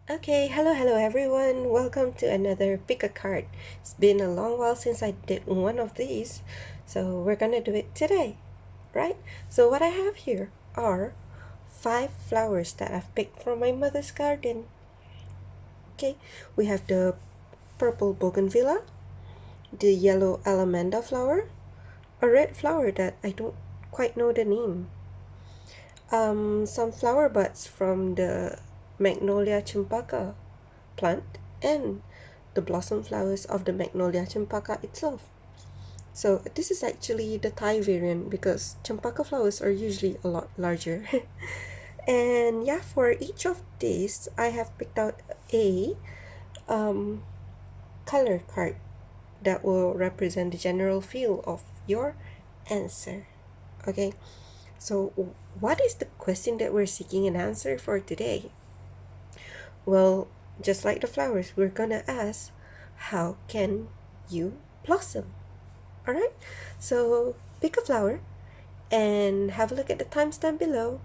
Okay, hello everyone. Welcome to another pick a card. It's been a long while since I did one of these, so we're gonna do it today, right? So what I have here are 5 flowers that I've picked from my mother's garden. Okay, we have the purple bougainvillea, the yellow alamanda flower, a red flower that I don't quite know the name, some flower buds from the Magnolia Cempaka plant, and the blossom flowers of the Magnolia Cempaka itself. So this is actually the Thai variant because Cempaka flowers are usually a lot larger. And yeah, for each of these, I have picked out a um, color card that will represent the general feel of your answer. Okay, so what is the question that we're seeking an answer for today? Well, just like the flowers, we're gonna ask, how can you blossom? Alright, so pick a flower and have a look at the timestamp below,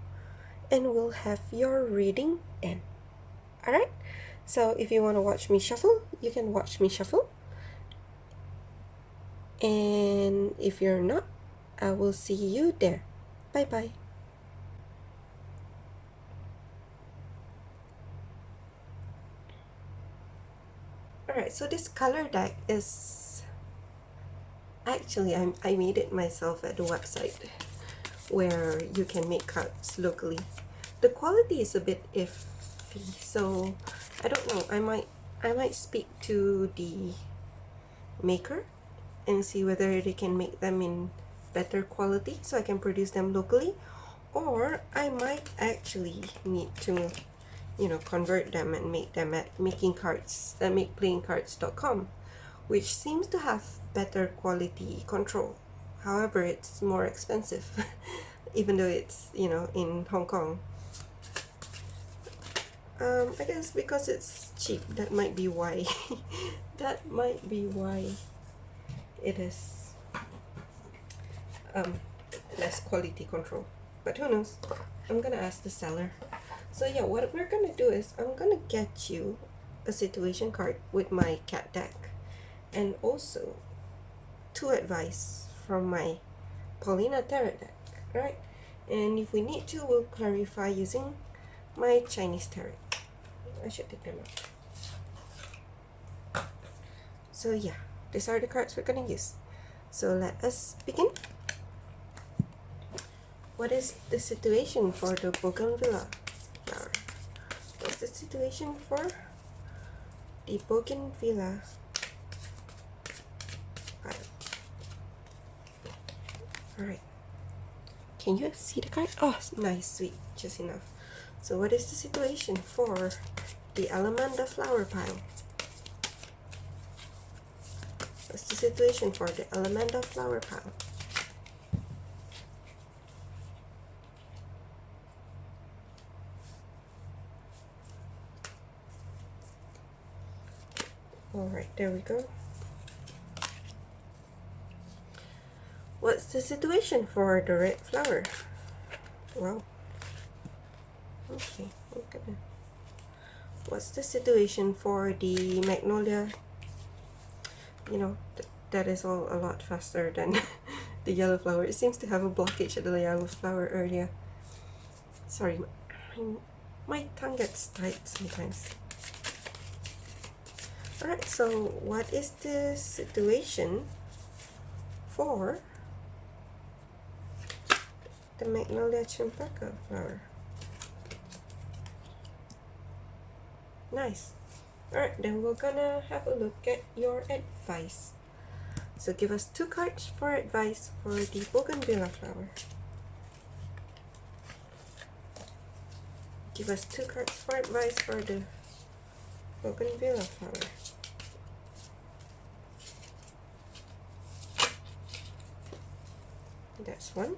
and we'll have your reading then. Alright, so if you want to watch me shuffle, you can watch me shuffle. And if you're not, I will see you there. Bye bye. Alright, so this color deck is actually, I made it myself at the website where you can make cards locally. The quality is a bit iffy, so I don't know. I might speak to the maker and see whether they can make them in better quality so I can produce them locally, or I might actually need to convert them and make them at makeplayingcards.com, which seems to have better quality control. However, it's more expensive even though it's in Hong Kong. I guess because it's cheap, that might be why. That might be why it is less quality control. But who knows? I'm gonna ask the seller. So yeah, what we're gonna do is I'm gonna get you a situation card with my cat deck, and also 2 advice from my Paulina tarot deck, right? And if we need to, we'll clarify using my Chinese tarot. I should take them out. So yeah, these are the cards we're gonna use. So let us begin. What is the situation for the Bougainvillea flower? What's the situation for the Bougainvillea pile? Alright. Can you see the card? Oh, nice, sweet, just enough. So what is the situation for the Alamanda flower pile? What's the situation for the Alamanda flower pile? Alright, there we go. What's the situation for the red flower? Wow. Okay, what's the situation for the Magnolia? That is all a lot faster than the yellow flower. It seems to have a blockage at the yellow flower earlier. Sorry, my tongue gets tight sometimes. Alright, so what is the situation for the Magnolia Cempaka flower? Nice. Alright, then we're gonna have a look at your advice. So give us 2 cards for advice for the Bougainvillea flower. Give us 2 cards for advice for the Bougainvillea flower. That's 1.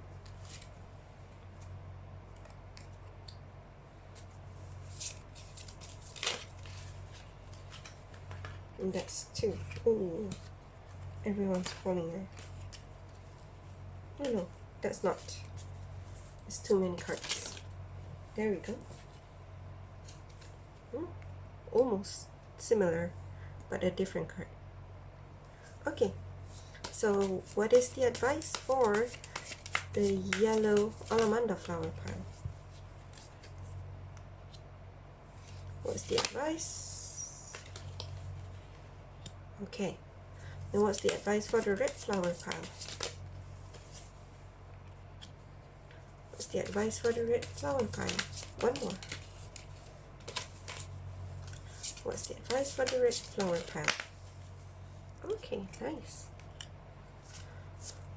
And that's 2. Ooh, everyone's falling there. Oh no, that's not. It's too many cards. There we go. almost similar, but a different card. Okay, so what is the advice for the yellow Alamanda flower pile? What's the advice? Okay, and what's the advice for the red flower pile? What's the advice for the red flower pile? One more. What's the advice for the red flower pile? Okay, nice.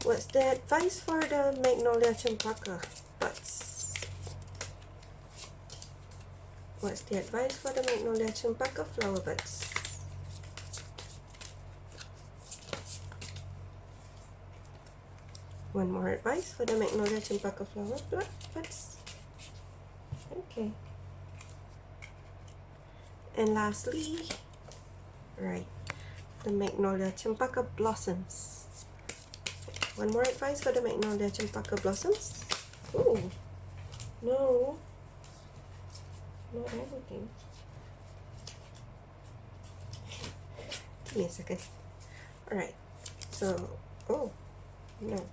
What's the advice for the Magnolia Cempaka buds? What's the advice for the Magnolia Cempaka flower buds? One more advice for the Magnolia Cempaka flower buds. Okay. And lastly, right, the Magnolia Cempaka blossoms. One more advice for the Magnolia Cempaka blossoms. Oh, no, not everything. Give me a second. Alright, so, oh, no.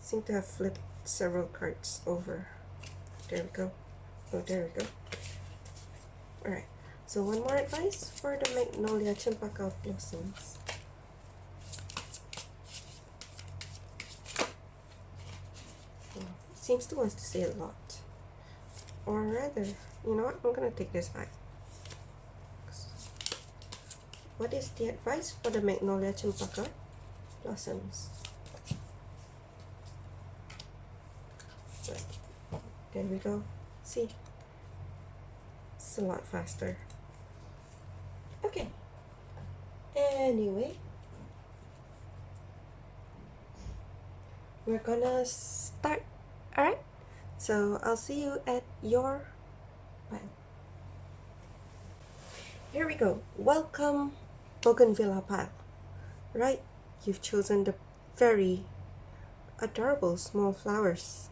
Seem to have flipped several cards over. There we go. Oh, there we go. Alright, so one more advice for the Magnolia Cempaka blossoms. Seems to wants to say a lot. Or rather, you know what? I'm gonna take this back. What is the advice for the Magnolia Cempaka blossoms? There we go. See? It's a lot faster. Okay. Anyway, we're gonna start. Alright? So I'll see you at your pile. Here we go. Welcome, Bougainvillea pile. Right? You've chosen the very adorable small flowers.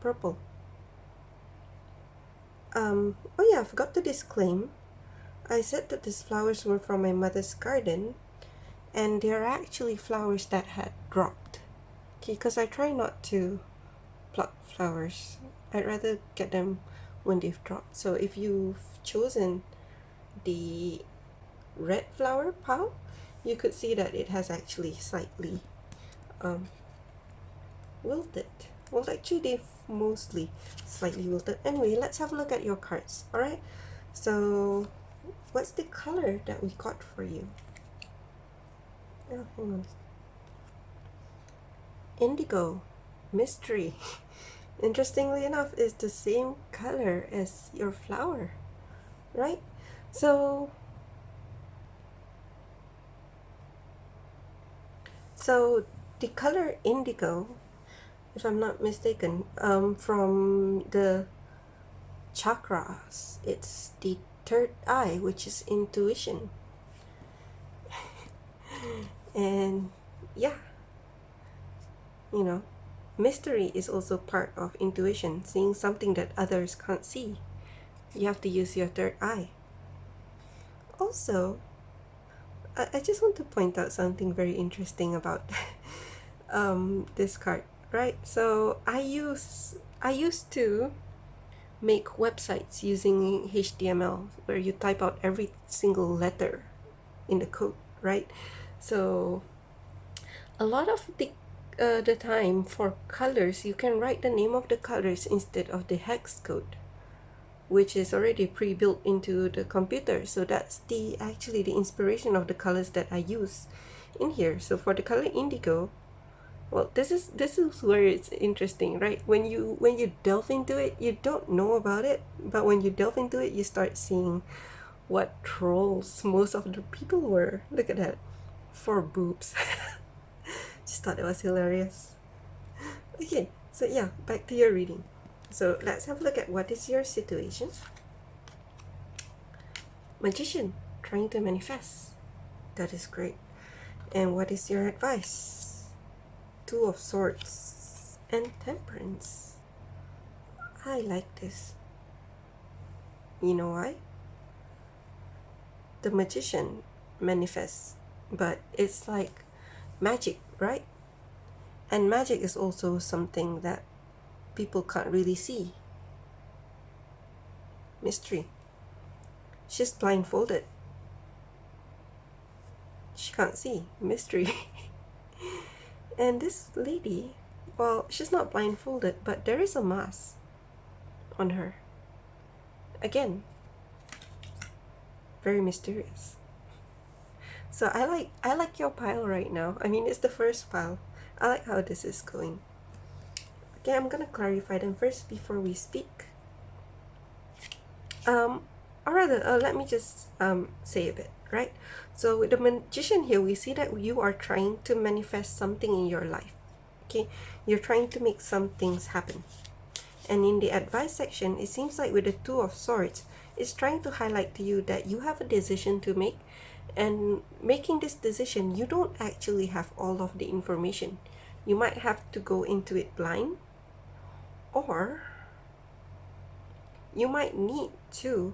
Purple. Oh yeah, I forgot to disclaim. I said that these flowers were from my mother's garden, and they're actually flowers that had dropped. Okay, because I try not to pluck flowers. I'd rather get them when they've dropped. So if you've chosen the red flower pile, you could see that it has actually slightly wilted. Well, actually they've mostly slightly wilted. Anyway, let's have a look at your cards. Alright, so what's the color that we got for you? Oh, hang on. Indigo, mystery. Interestingly enough, is the same color as your flower, right? So the color indigo, if I'm not mistaken, from the chakras, it's the third eye, which is intuition. And yeah, you know, mystery is also part of intuition, seeing something that others can't see. You have to use your third eye. Also, I just want to point out something very interesting about this card, right? So I used to make websites using HTML, where you type out every single letter in the code, right? So a lot of the time for colors, you can write the name of the colors instead of the hex code, which is already pre-built into the computer. So that's actually the inspiration of the colors that I use in here. So for the color indigo, well, this is where it's interesting, right? When you delve into it, you don't know about it, but when you delve into it, you start seeing what trolls most of the people were. Look at that, 4 boobs. Just thought it was hilarious. Okay, so yeah, back to your reading. So let's have a look at what is your situation. Magician, trying to manifest. That is great. And what is your advice? 2 of Swords and Temperance. I like this. You know why? The magician manifests, but it's like magic, right? And magic is also something that people can't really see. Mystery. She's blindfolded. She can't see. Mystery. And this lady, well, she's not blindfolded, but there is a mask on her. Again, very mysterious. So I like your pile right now. I mean, it's the first pile. I like how this is going. Okay, I'm gonna clarify them first before we speak. Or rather, let me just say a bit, right? So with the magician here, we see that you are trying to manifest something in your life. Okay, you're trying to make some things happen. And in the advice section, it seems like with the Two of Swords, it's trying to highlight to you that you have a decision to make, and making this decision, you don't actually have all of the information. You might have to go into it blind, or you might need to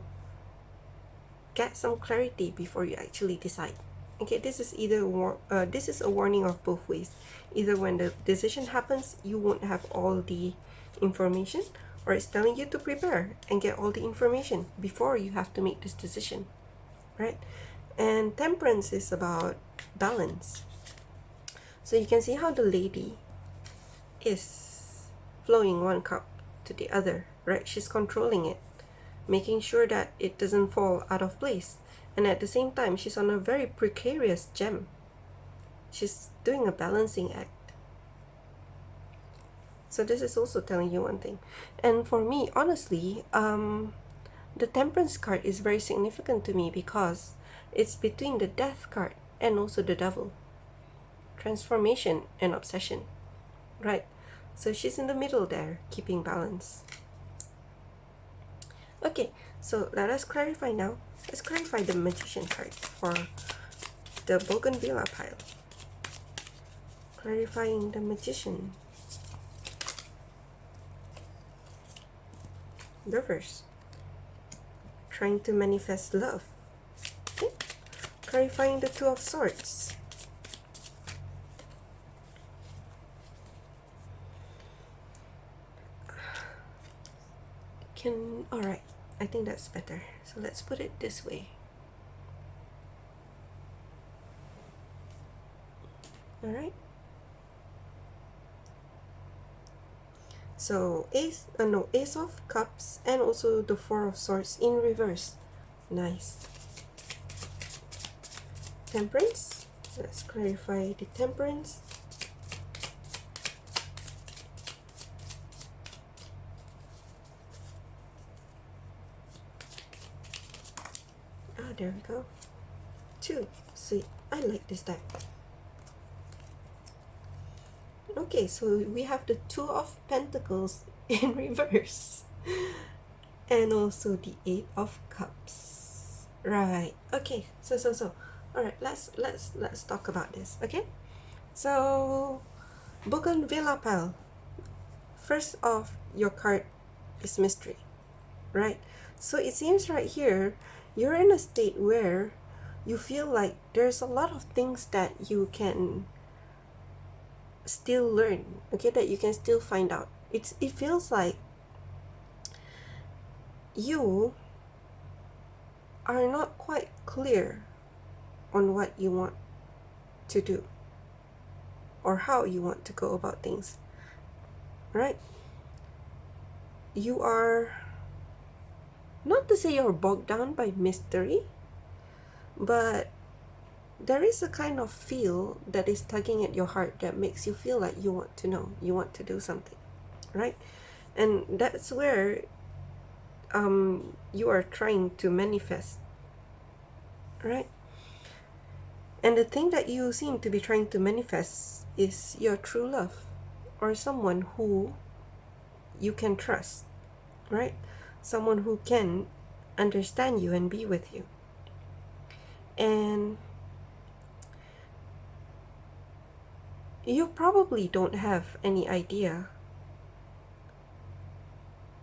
get some clarity before you actually decide. Okay, this is this is a warning of both ways. Either when the decision happens, you won't have all the information, or it's telling you to prepare and get all the information before you have to make this decision, right? And temperance is about balance. So you can see how the lady is flowing one cup to the other, right? She's controlling it, making sure that it doesn't fall out of place. And at the same time, she's on a very precarious gem. She's doing a balancing act. So this is also telling you one thing. And for me, honestly, the Temperance card is very significant to me because it's between the Death card and also the Devil. Transformation and obsession, right? So she's in the middle there, keeping balance. Okay, so let us clarify now. Let's clarify the Magician card for the Bougainvillea pile. Clarifying the Magician. Lovers. Trying to manifest love. Okay. Clarifying the Two of Swords. Alright, I think that's better. So let's put it this way. Alright. So Ace of Cups and also the Four of Swords in reverse. Nice. Temperance. Let's clarify the Temperance. There we go. 2. Sweet. I like this deck. Okay, so we have the Two of Pentacles in reverse. And also the Eight of Cups. Right. Okay. So. Alright, let's talk about this. Okay? So Bougainvillea pile. First off, your card is mystery. Right? So it seems right here you're in a state where you feel like there's a lot of things that you can still learn, okay, that you can still find out. It feels like you are not quite clear on what you want to do or how you want to go about things, right? You are, not to say you're bogged down by mystery, but there is a kind of feel that is tugging at your heart that makes you feel like you want to know, you want to do something, right? And that's where you are trying to manifest, right? And the thing that you seem to be trying to manifest is your true love, or someone who you can trust, right? Someone who can understand you and be with you. And you probably don't have any idea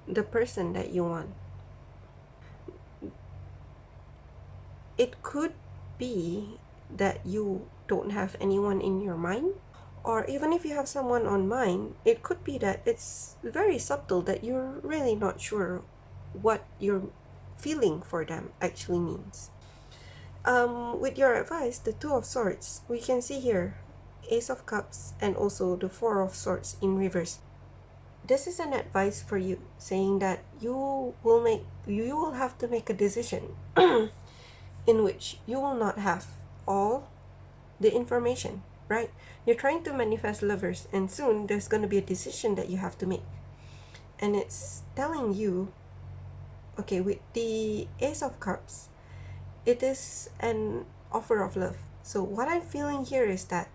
the person that you want. it could be that you don't have anyone in your mind, or even if you have someone on mind, it could be that it's very subtle, that you're really not sure what your feeling for them actually means. With your advice, the Two of Swords, we can see here Ace of Cups and also the Four of Swords in reverse. This is an advice for you, saying that you will have to make a decision in which you will not have all the information, right? You're trying to manifest lovers, and soon there's going to be a decision that you have to make. And it's telling you, okay, with the Ace of Cups, it is an offer of love. So what I'm feeling here is that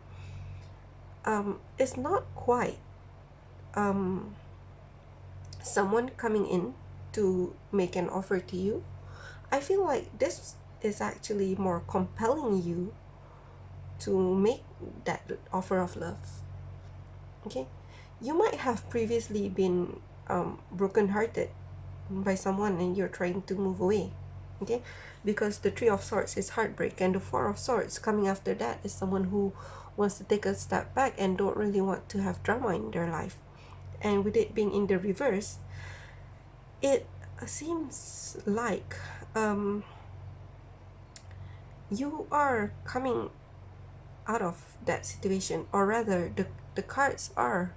it's not quite someone coming in to make an offer to you. I feel like this is actually more compelling you to make that offer of love. Okay, you might have previously been broken-hearted by someone and you're trying to move away. Okay, because the Three of Swords is heartbreak, and the Four of Swords coming after that is someone who wants to take a step back and don't really want to have drama in their life. And with it being in the reverse, it seems like you are coming out of that situation, or rather the cards are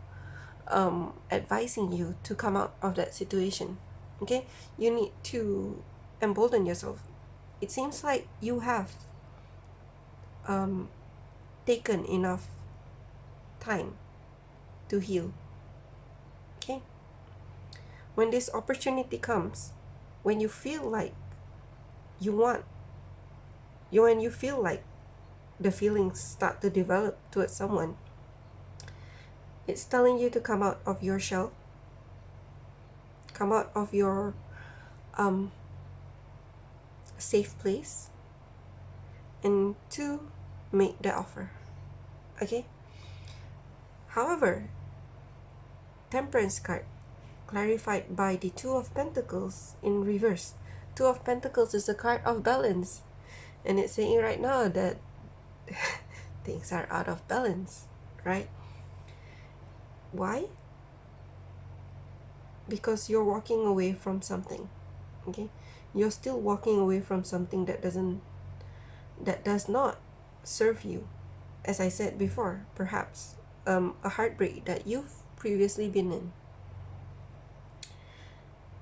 advising you to come out of that situation. Okay, you need to embolden yourself. It seems like you have taken enough time to heal. Okay, when this opportunity comes, when you feel like you want you when you feel like the feelings start to develop towards someone, it's telling you to come out of your shell, come out of your safe place, and to make the offer. Okay, however, Temperance card clarified by the Two of Pentacles in reverse. Two of Pentacles is a card of balance, and it's saying right now that things are out of balance, right? Why? Because you're walking away from something. Okay, you're still walking away from something that does not serve you. As I said before, perhaps a heartbreak that you've previously been in.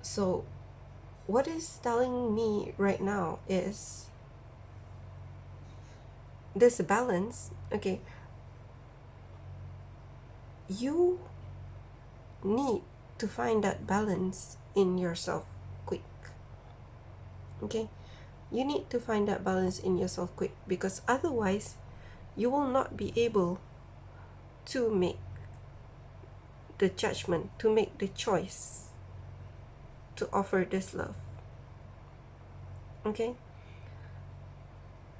So what is telling me right now is this balance. Okay, you need to find that balance in yourself quick. Okay, you need to find that balance in yourself quick, because otherwise you will not be able to make the judgment, to make the choice to offer this love. Okay,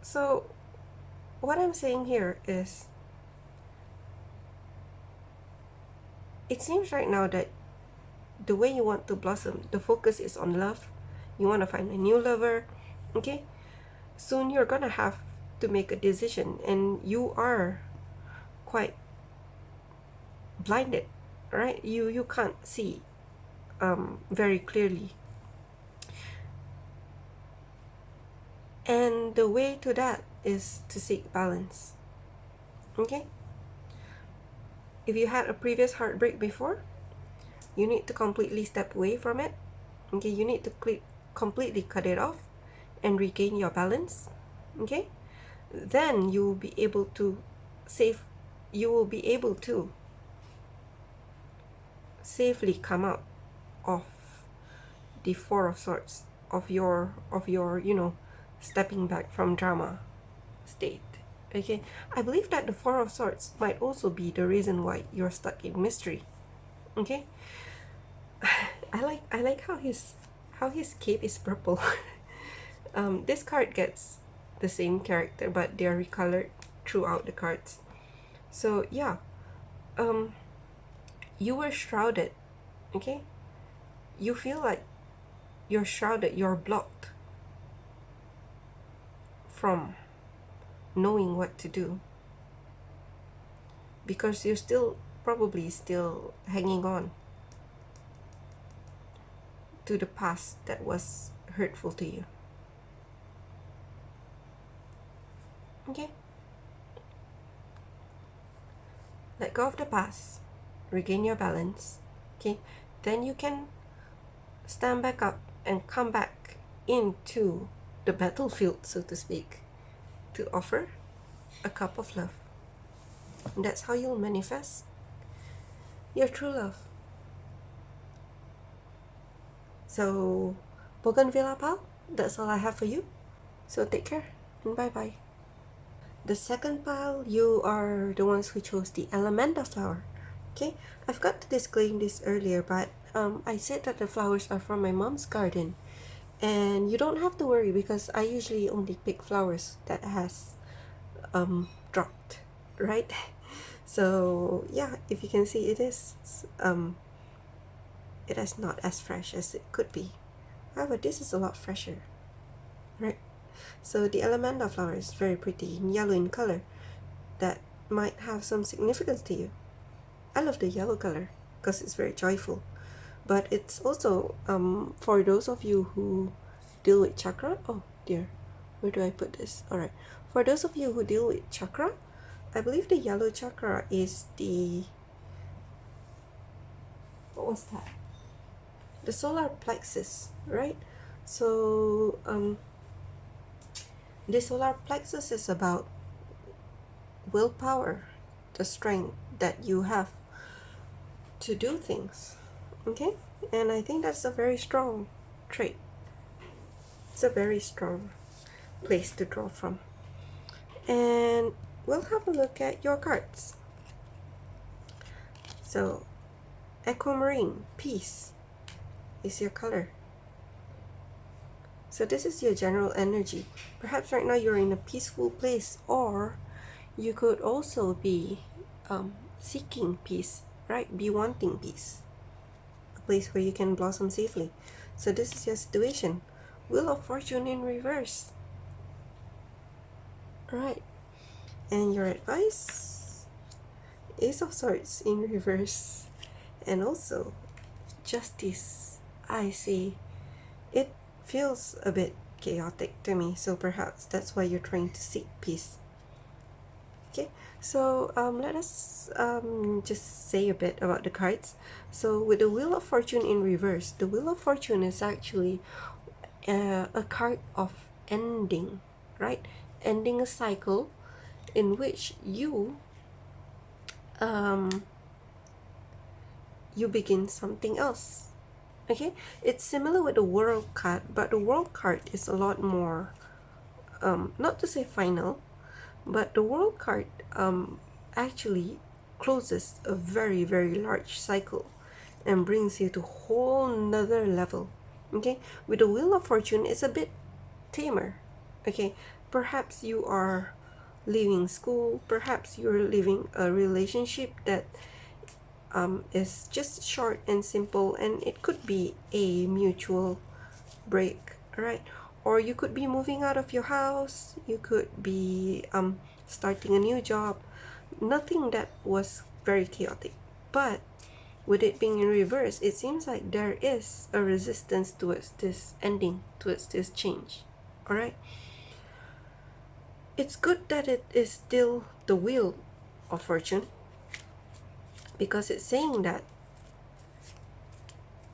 so what I'm saying here is, it seems right now that the way you want to blossom, the focus is on love. You want to find a new lover. Okay, soon you're gonna have to make a decision, and you are quite blinded, right? You can't see very clearly, and the way to that is to seek balance. Okay, if you had a previous heartbreak before, you need to completely step away from it. Okay, you need to completely cut it off and regain your balance. Okay, then you will be able to safely come out of the Four of Swords, of your stepping back from drama state. Okay, I believe that the Four of Swords might also be the reason why you're stuck in mystery. Okay, I like how his cape is purple. This card gets the same character, but they are recolored throughout the cards. So yeah, you were shrouded. Okay, you feel like you're shrouded, you're blocked. from knowing what to do, because you're still probably still hanging on to the past that was hurtful to you. Okay? Let go of the past, regain your balance. Okay? Then you can stand back up and come back into the battlefield, so to speak, to offer a cup of love. And that's how you'll manifest your true love. So, Bougainvillea pal, that's all I have for you. So take care and bye-bye. The second pile, you are the ones who chose the Alamanda flower. Okay, I've got to disclaim this earlier, but I said that the flowers are from my mom's garden. And you don't have to worry, because I usually only pick flowers that has dropped, right? So yeah, if you can see, it is not as fresh as it could be. However, this is a lot fresher, right? So the Alamanda flower is very pretty in yellow in color. That might have some significance to you. I love the yellow color because it's very joyful. But it's also for those of you who deal with chakra. Oh dear, where do I put this? Alright, for those of you who deal with chakra, I believe the yellow chakra is the, what was that? The solar plexus, right? So the solar plexus is about willpower, the strength that you have to do things. Okay, and I think that's a very strong trait. It's a very strong place to draw from. And we'll have a look at your cards. So aquamarine, peace, is your color. So this is your general energy. Perhaps right now you're in a peaceful place, or you could also be seeking peace, right? Be wanting peace, a place where you can blossom safely. So this is your situation. Wheel of Fortune in reverse. Alright, and your advice, Ace of Swords in reverse, and also Justice. I see. It feels a bit chaotic to me, so perhaps that's why you're trying to seek peace. Okay, so let us just say a bit about the cards. So with the Wheel of Fortune in reverse, the Wheel of Fortune is actually a card of ending, right? Ending a cycle in which you begin something else. Okay, it's similar with the World card, but the World card is a lot more not to say final, but the World card actually closes a very, very large cycle and brings you to a whole nother level. Okay, with the Wheel of Fortune, it's a bit tamer. Okay, perhaps you are leaving school, perhaps you're leaving a relationship that is just short and simple, and it could be a mutual break, right? Or you could be moving out of your house, you could be starting a new job. Nothing that was very chaotic, but with it being in reverse, it seems like there is a resistance towards this ending, towards this change. All right, it's good that it is still the Wheel of Fortune, because it's saying that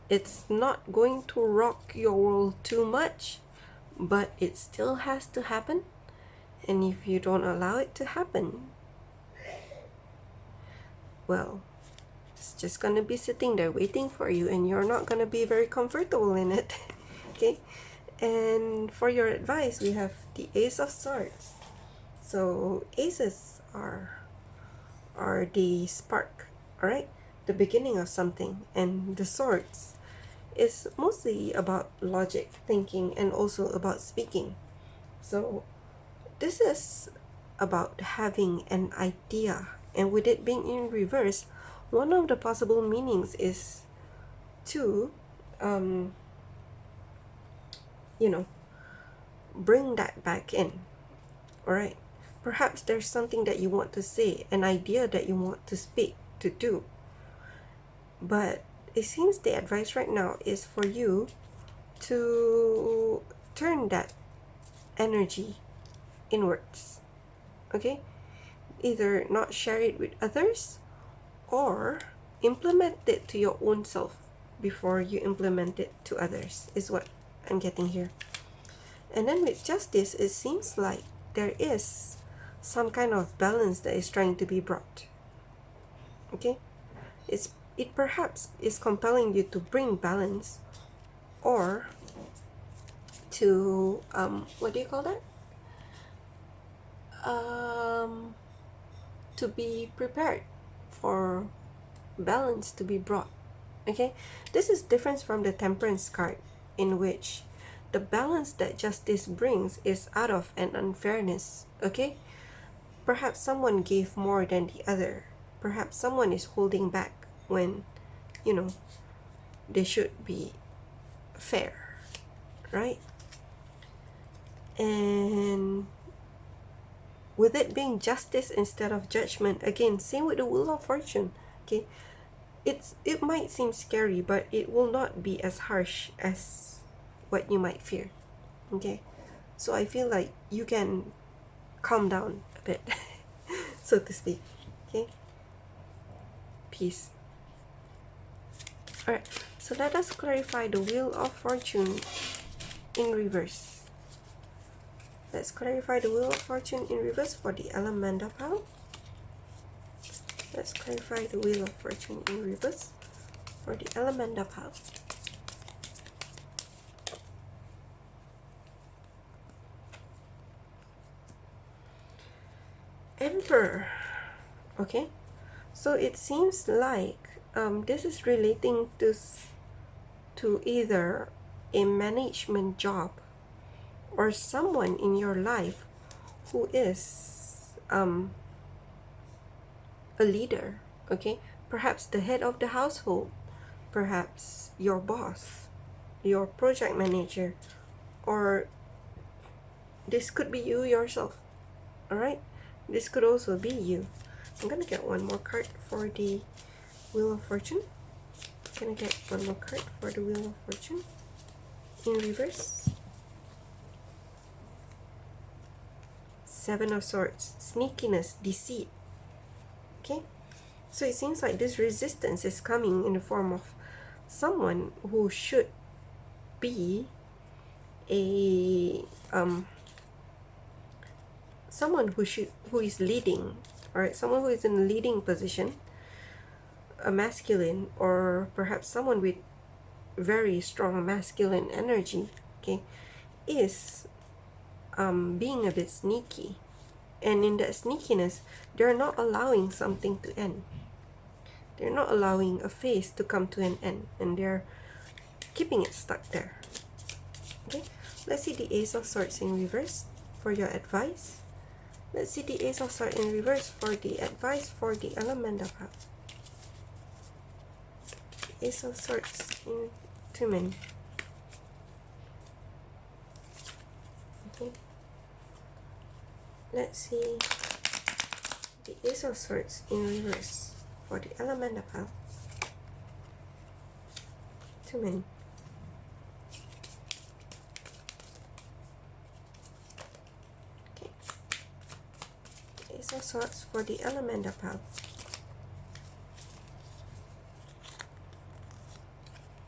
it's not going to rock your world too much, but it still has to happen. And if you don't allow it to happen, well, it's just gonna be sitting there waiting for you, and you're not gonna be very comfortable in it. Okay, and for your advice, we have the Ace of Swords. So aces are the spark, all right, the beginning of something, and the swords is mostly about logic, thinking, and also about speaking. So this is about having an idea, and with it being in reverse, one of the possible meanings is to you know, bring that back in. Alright, perhaps there's something that you want to say, an idea that you want to speak, to do. But it seems the advice right now is for you to turn that energy inwards. Okay? Either not share it with others or implement it to your own self before you implement it to others, is what I'm getting here. And then with justice, it seems like there is some kind of balance that is trying to be brought. Okay? It perhaps is compelling you to bring balance, or to what do you call that? To be prepared for balance to be brought. Okay, this is different from the temperance card, in which the balance that justice brings is out of an unfairness. Okay, perhaps someone gave more than the other, perhaps someone is holding back when, you know, they should be fair, right? And with it being justice instead of judgment, again, same with the Wheel of Fortune. Okay, it might seem scary, but it will not be as harsh as what you might fear. Okay, so I feel like you can calm down a bit, so to speak. Okay, peace. Alright, so let us clarify the Wheel of Fortune in reverse. Let's clarify the Wheel of Fortune in reverse for the Alamanda pile. Let's clarify the Wheel of Fortune in reverse for the Alamanda pile. Emperor. Okay, so it seems like this is relating to either a management job or someone in your life who is a leader. Okay, perhaps the head of the household, perhaps your boss, your project manager, or this could be you yourself. All right, this could also be you. I'm gonna get one more card for the Wheel of Fortune. Can I get one more card for the Wheel of Fortune in reverse? Seven of Swords, sneakiness, deceit. Okay, so it seems like this resistance is coming in the form of someone who should be a someone who is leading. All right, someone who is in a leading position, a masculine, or perhaps someone with very strong masculine energy, okay, is being a bit sneaky. And in that sneakiness, they're not allowing something to end. They're not allowing a phase to come to an end, and they're keeping it stuck there. Okay, let's see the Ace of Swords in reverse for your advice. Let's see the Ace of Swords in reverse for the advice for the Alamanda pile. Ace of Swords in 2 men. Okay, let's see the Ace of Swords in reverse for the Alamanda pile. 2 men. Okay, Ace of Swords for the Alamanda pile.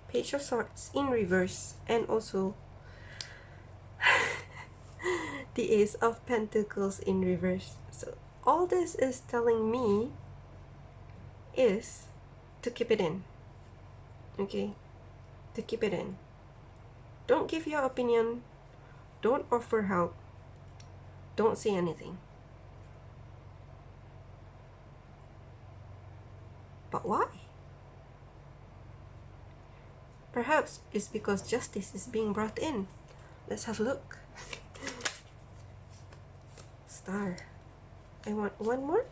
Page of Swords in reverse, and also the Ace of Pentacles in reverse. So all this is telling me is to keep it in. Okay, to keep it in. Don't give your opinion, don't offer help, don't say anything. But why? Perhaps it's because justice is being brought in. Let's have a look. Star. I want one more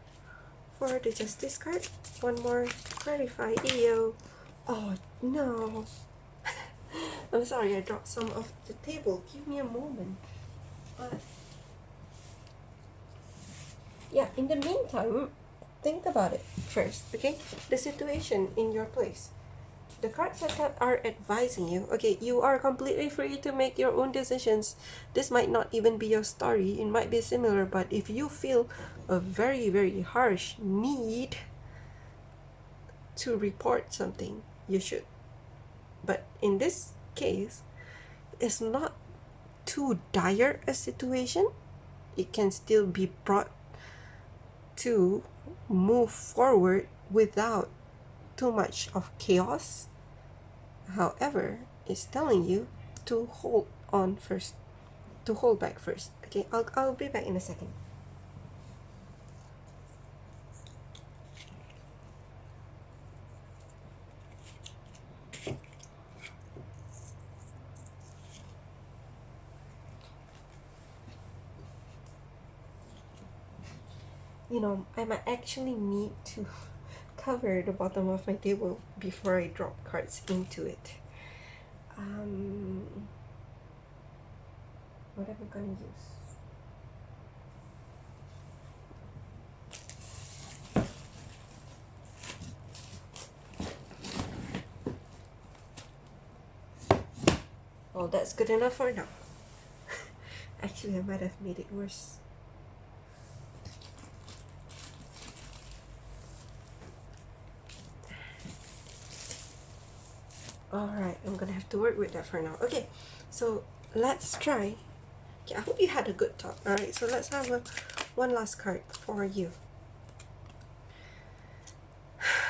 for the Justice card. One more to clarify. EO. Oh no. I'm sorry, I dropped some off the table. Give me a moment. But Yeah, in the meantime, think about it first, okay? The situation in your place. The cards are advising you, okay, you are completely free to make your own decisions. This might not even be your story, it might be similar, but if you feel a very, very harsh need to report something, you should. But in this case, it's not too dire a situation. It can still be brought to move forward without too much of chaos. However, it's telling you to hold on first, to hold back first. Okay, I'll be back in a second. You know, I might actually need to cover the bottom of my table before I drop cards into it. What am I gonna use? Oh, that's good enough for now. Actually, I might have made it worse. Alright, I'm gonna have to work with that for now. Okay, so let's try. Okay, I hope you had a good talk. Alright, so let's have one last card for you.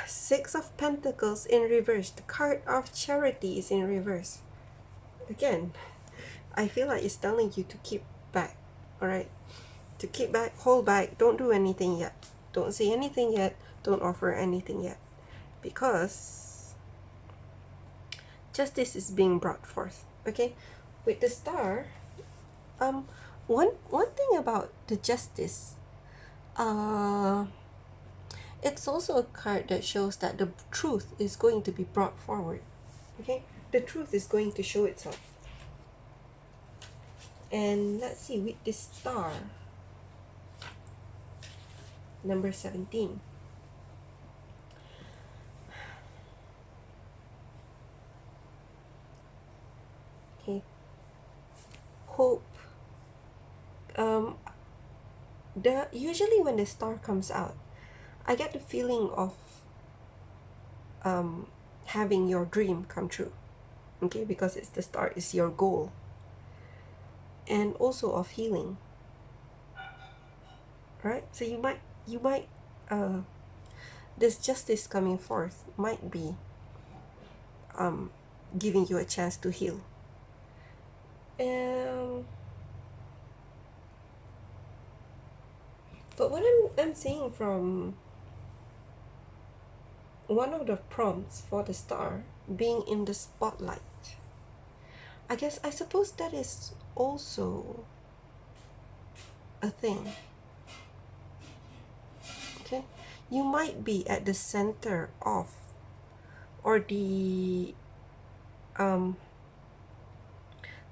Six of Pentacles in reverse. The card of Charity is in reverse. Again, I feel like it's telling you to keep back. Alright, to keep back, hold back, don't do anything yet. Don't say anything yet, don't offer anything yet. Because justice is being brought forth. Okay, with the Star, one thing about the Justice, it's also a card that shows that the truth is going to be brought forward. Okay, the truth is going to show itself. And let's see, with this Star, number 17. Okay, hope. Usually when the Star comes out, I get the feeling of having your dream come true. Okay, because it's the Star, is your goal, and also of healing. Right, so you might this justice coming forth might be giving you a chance to heal. But what I'm seeing from one of the prompts for the Star being in the spotlight, I suppose that is also a thing. Okay, you might be at the center of, or the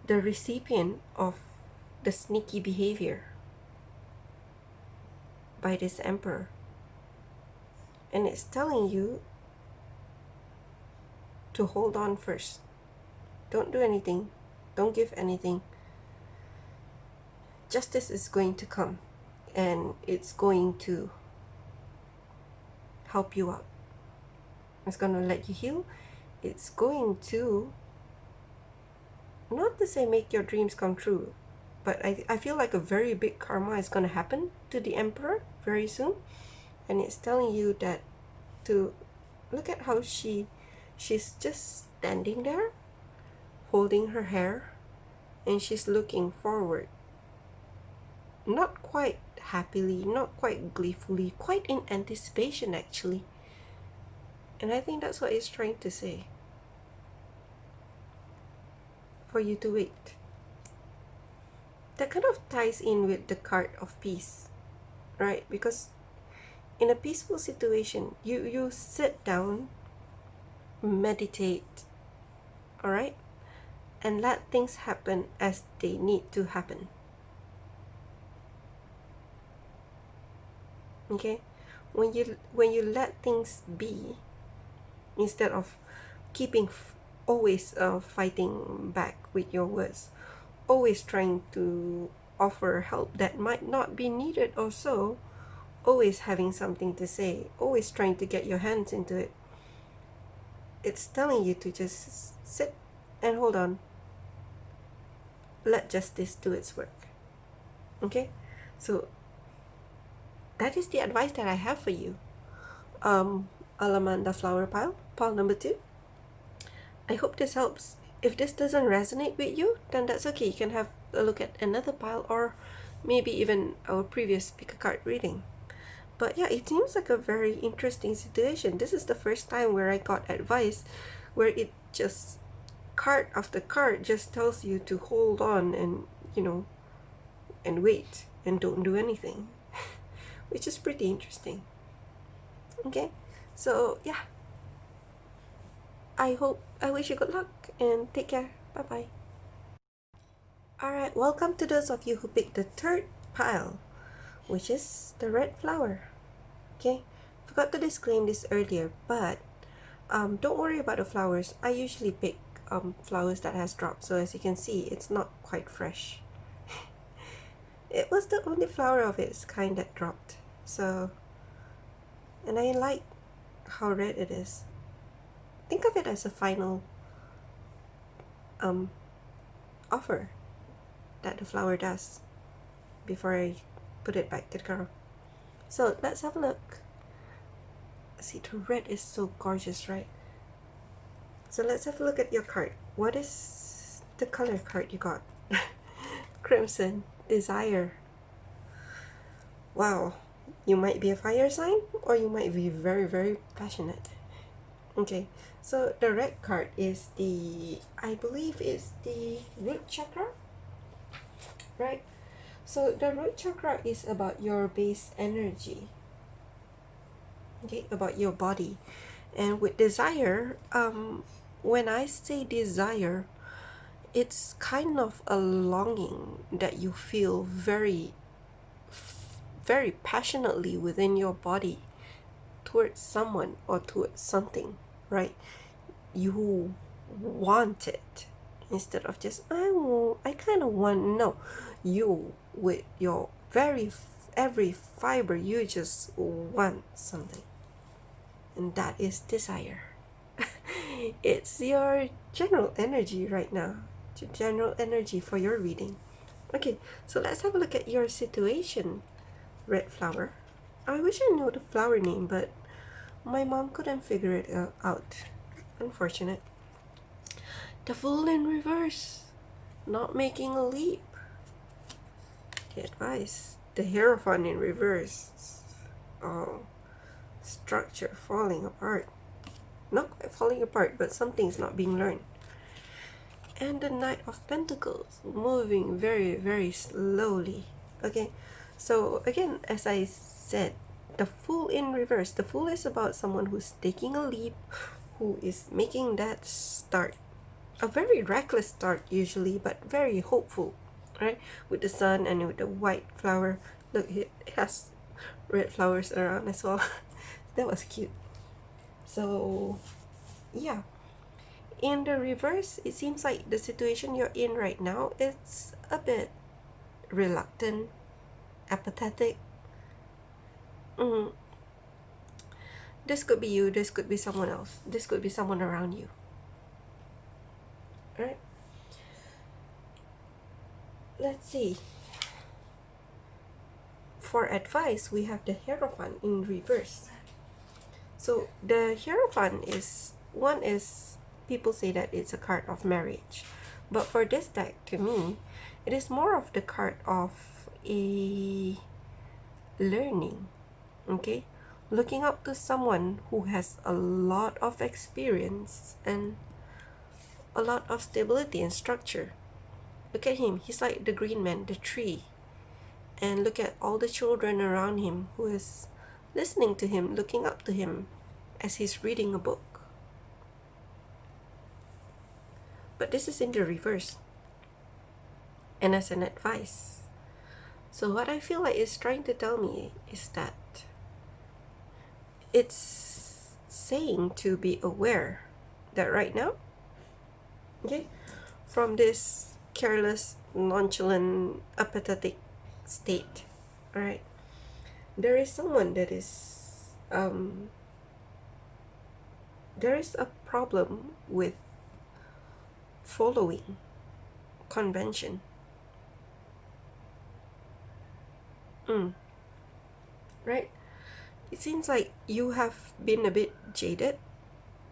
recipient of the sneaky behavior by this Emperor, and it's telling you to hold on first. Don't do anything, don't give anything. Justice is going to come, and it's going to help you out. It's going to let you heal. It's going to, not to say make your dreams come true, but I feel like a very big karma is going to happen to the Emperor very soon. And it's telling you that to look at how she's just standing there holding her hair, and she's looking forward, not quite happily, not quite gleefully, quite in anticipation actually. And I think that's what it's trying to say, for you to wait. That kind of ties in with the card of peace, right? Because in a peaceful situation, you sit down, meditate, all right, and let things happen as they need to happen. Okay, when you let things be, instead of keeping always fighting back with your words, always trying to offer help that might not be needed, or so always having something to say, always trying to get your hands into it, it's telling you to just sit and hold on. Let justice do its work. Okay, so that is the advice that I have for you. Alamanda flower pile number 2. I hope this helps. If this doesn't resonate with you, then that's okay. You can have a look at another pile, or maybe even our previous pick a card reading. But yeah, it seems like a very interesting situation. This is the first time where I got advice where it just, card after card, just tells you to hold on and, and wait and don't do anything, which is pretty interesting. Okay, so yeah, I wish you good luck and take care. Bye bye. Alright, welcome to those of you who picked the third pile, which is the red flower. Okay, forgot to disclaim this earlier, but don't worry about the flowers. I usually pick flowers that has dropped, so as you can see, it's not quite fresh. It was the only flower of its kind that dropped, so, and I like how red it is. Think of it as a final offer that the flower does before I put it back to the ground. So let's have a look. See, the red is so gorgeous, right? So let's have a look at your card. What is the color card you got? Crimson, desire. Wow, you might be a fire sign, or you might be very, very passionate. Okay, so the red card is I believe it's the root chakra, right? So the root chakra is about your base energy, okay, about your body. And with desire, when I say desire, it's kind of a longing that you feel very, very passionately within your body towards someone or towards something, right? You want it instead of just I kind of want. No, you, with your every fiber, you just want something, and that is desire. It's your general energy right now, general energy for your reading. Okay, so let's have a look at your situation, red flower. I wish I knew the flower name, but my mom couldn't figure it out. Unfortunate. The Fool in reverse, not making a leap. The advice. The Hierophant in reverse. Oh, structure falling apart. Not quite falling apart, but something's not being learned. And the Knight of Pentacles, moving very, very slowly. Okay, so again, as I said, the Fool in reverse. The Fool is about someone who's taking a leap, who is making that start. A very reckless start usually, but very hopeful, right? With the sun and with the white flower. Look, it has red flowers around as well. That was cute. So yeah, in the reverse, it seems like the situation you're in right now, it's a bit reluctant, apathetic. This could be you, this could be someone else, this could be someone around you. Right? Let's see. For advice, we have the Hierophant in reverse. So the Hierophant is people say that it's a card of marriage, but for this deck, to me, it is more of the card of a learning. Okay, looking up to someone who has a lot of experience and a lot of stability and structure. Look at him, he's like the green man, the tree. And look at all the children around him who is listening to him, looking up to him as he's reading a book. But this is in the reverse, and as an advice. So what I feel like it's trying to tell me is that it's saying to be aware that right now, okay, from this careless, nonchalant, apathetic state, all right, there is someone that is there is a problem with following convention. Right? It seems like you have been a bit jaded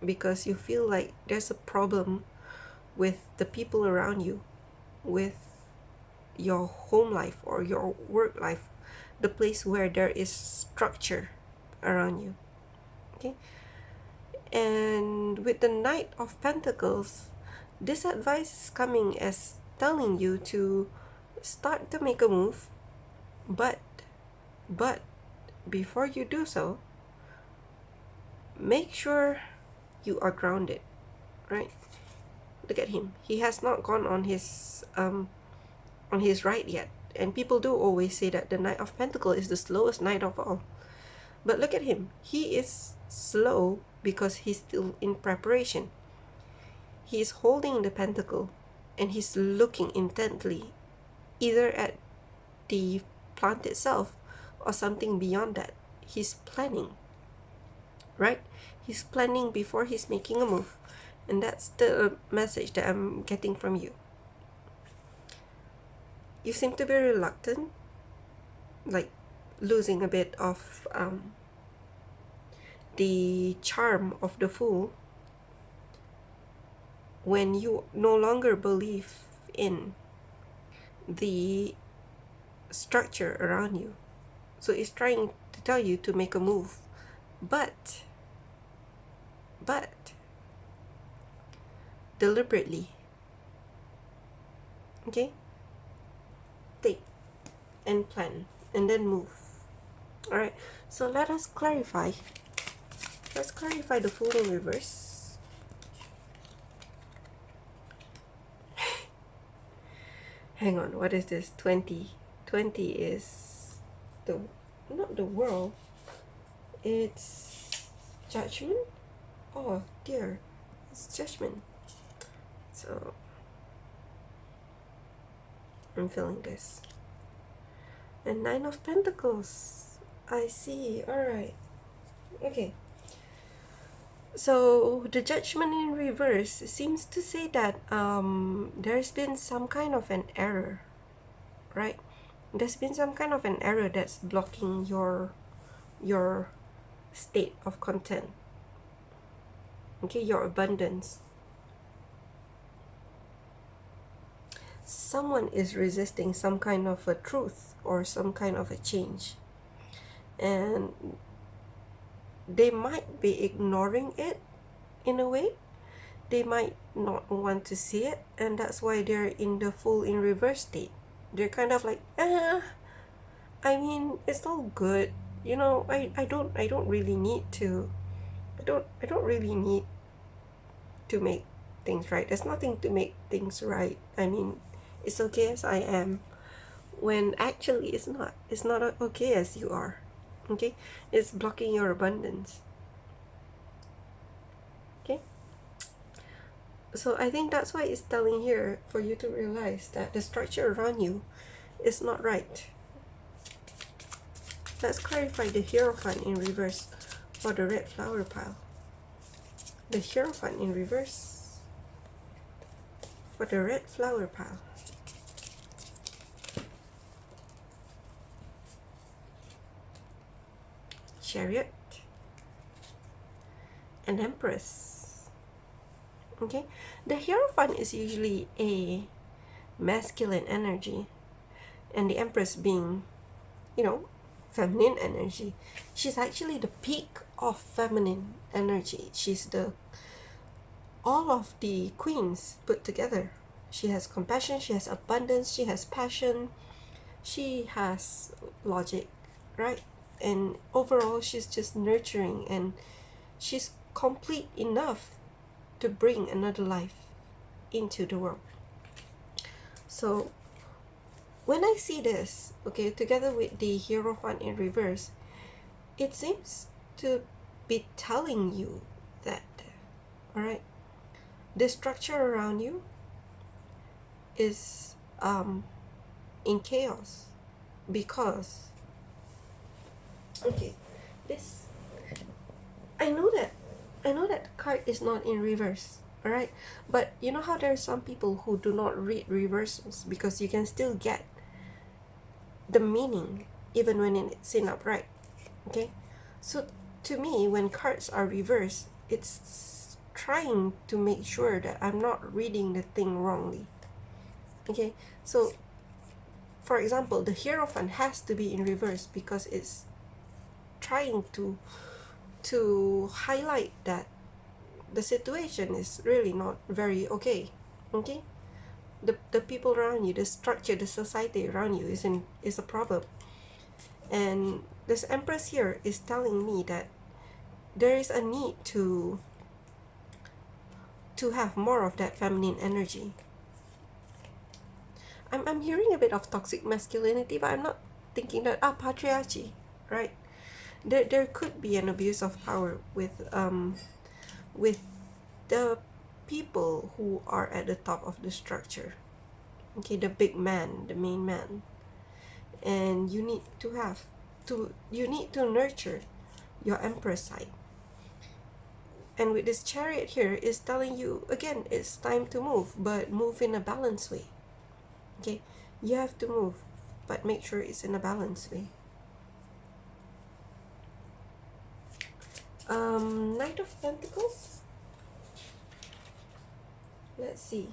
because you feel like there's a problem with the people around you, with your home life or your work life, the place where there is structure around you. Okay? And with the Knight of Pentacles, this advice is coming as telling you to start to make a move, but before you do so, make sure you are grounded, right? Look at him. He has not gone on his ride yet. And people do always say that the Knight of Pentacles is the slowest knight of all. But look at him. He is slow because he's still in preparation. He is holding the pentacle and he's looking intently either at the plant itself or something beyond that. He's planning, right? He's planning before he's making a move. And that's the message that I'm getting from you. You seem to be reluctant, like losing a bit of the charm of the Fool when you no longer believe in the structure around you. So it's trying to tell you to make a move, but deliberately. Okay? Think and plan and then move. Alright, so let us clarify. Let's clarify the Fool in reverse. Hang on, what is this? 20. 20 is the, not the world. It's judgment. Oh dear, it's judgment. So I'm feeling this. And Nine of Pentacles. I see. Alright. Okay. So the Judgment in reverse seems to say that there's been some kind of an error, right? There's been some kind of an error that's blocking your state of content. Okay, your abundance. Someone is resisting some kind of a truth or some kind of a change, and they might be ignoring it in a way. They might not want to see it, and that's why they're in the Fool in reverse state. They're kind of like, I mean, it's all good, you know. I don't really need to. I don't really need to make things right. There's nothing to make things right. I mean, it's okay as I am, when actually it's not. It's not okay as you are. Okay, it's blocking your abundance. Okay, so I think that's why it's telling here for you to realize that the structure around you is not right. Let's clarify the Hierophant in reverse for the red flower pile. The Hierophant in reverse for the red flower pile. Chariot and Empress. Okay, the Hierophant is usually a masculine energy, and the Empress being, you know, feminine energy. She's actually the peak of feminine energy. She's the all of the queens put together. She has compassion, she has abundance, she has passion, she has logic, right? And overall, she's just nurturing, and she's complete enough to bring another life into the world. So when I see this, okay, together with the Hierophant in reverse, it seems to be telling you that, all right, the structure around you is in chaos because, okay, this, I know that card is not in reverse, all right, but you know how there are some people who do not read reversals because you can still get the meaning even when it's in upright. Okay, so to me, when cards are reversed, it's trying to make sure that I'm not reading the thing wrongly. Okay, so for example, the Hierophant has to be in reverse because it's trying to highlight that the situation is really not very okay. Okay, the people around you, the structure, the society around you is a problem. And this Empress here is telling me that there is a need to have more of that feminine energy. I'm hearing a bit of toxic masculinity, but I'm not thinking that patriarchy, right? There could be an abuse of power with the people who are at the top of the structure. Okay, the big man, the main man. And you need to nurture your Empress side. And with this Chariot here is telling you again, it's time to move, but move in a balanced way. Okay, you have to move, but make sure it's in a balanced way. Knight of Pentacles. Let's see.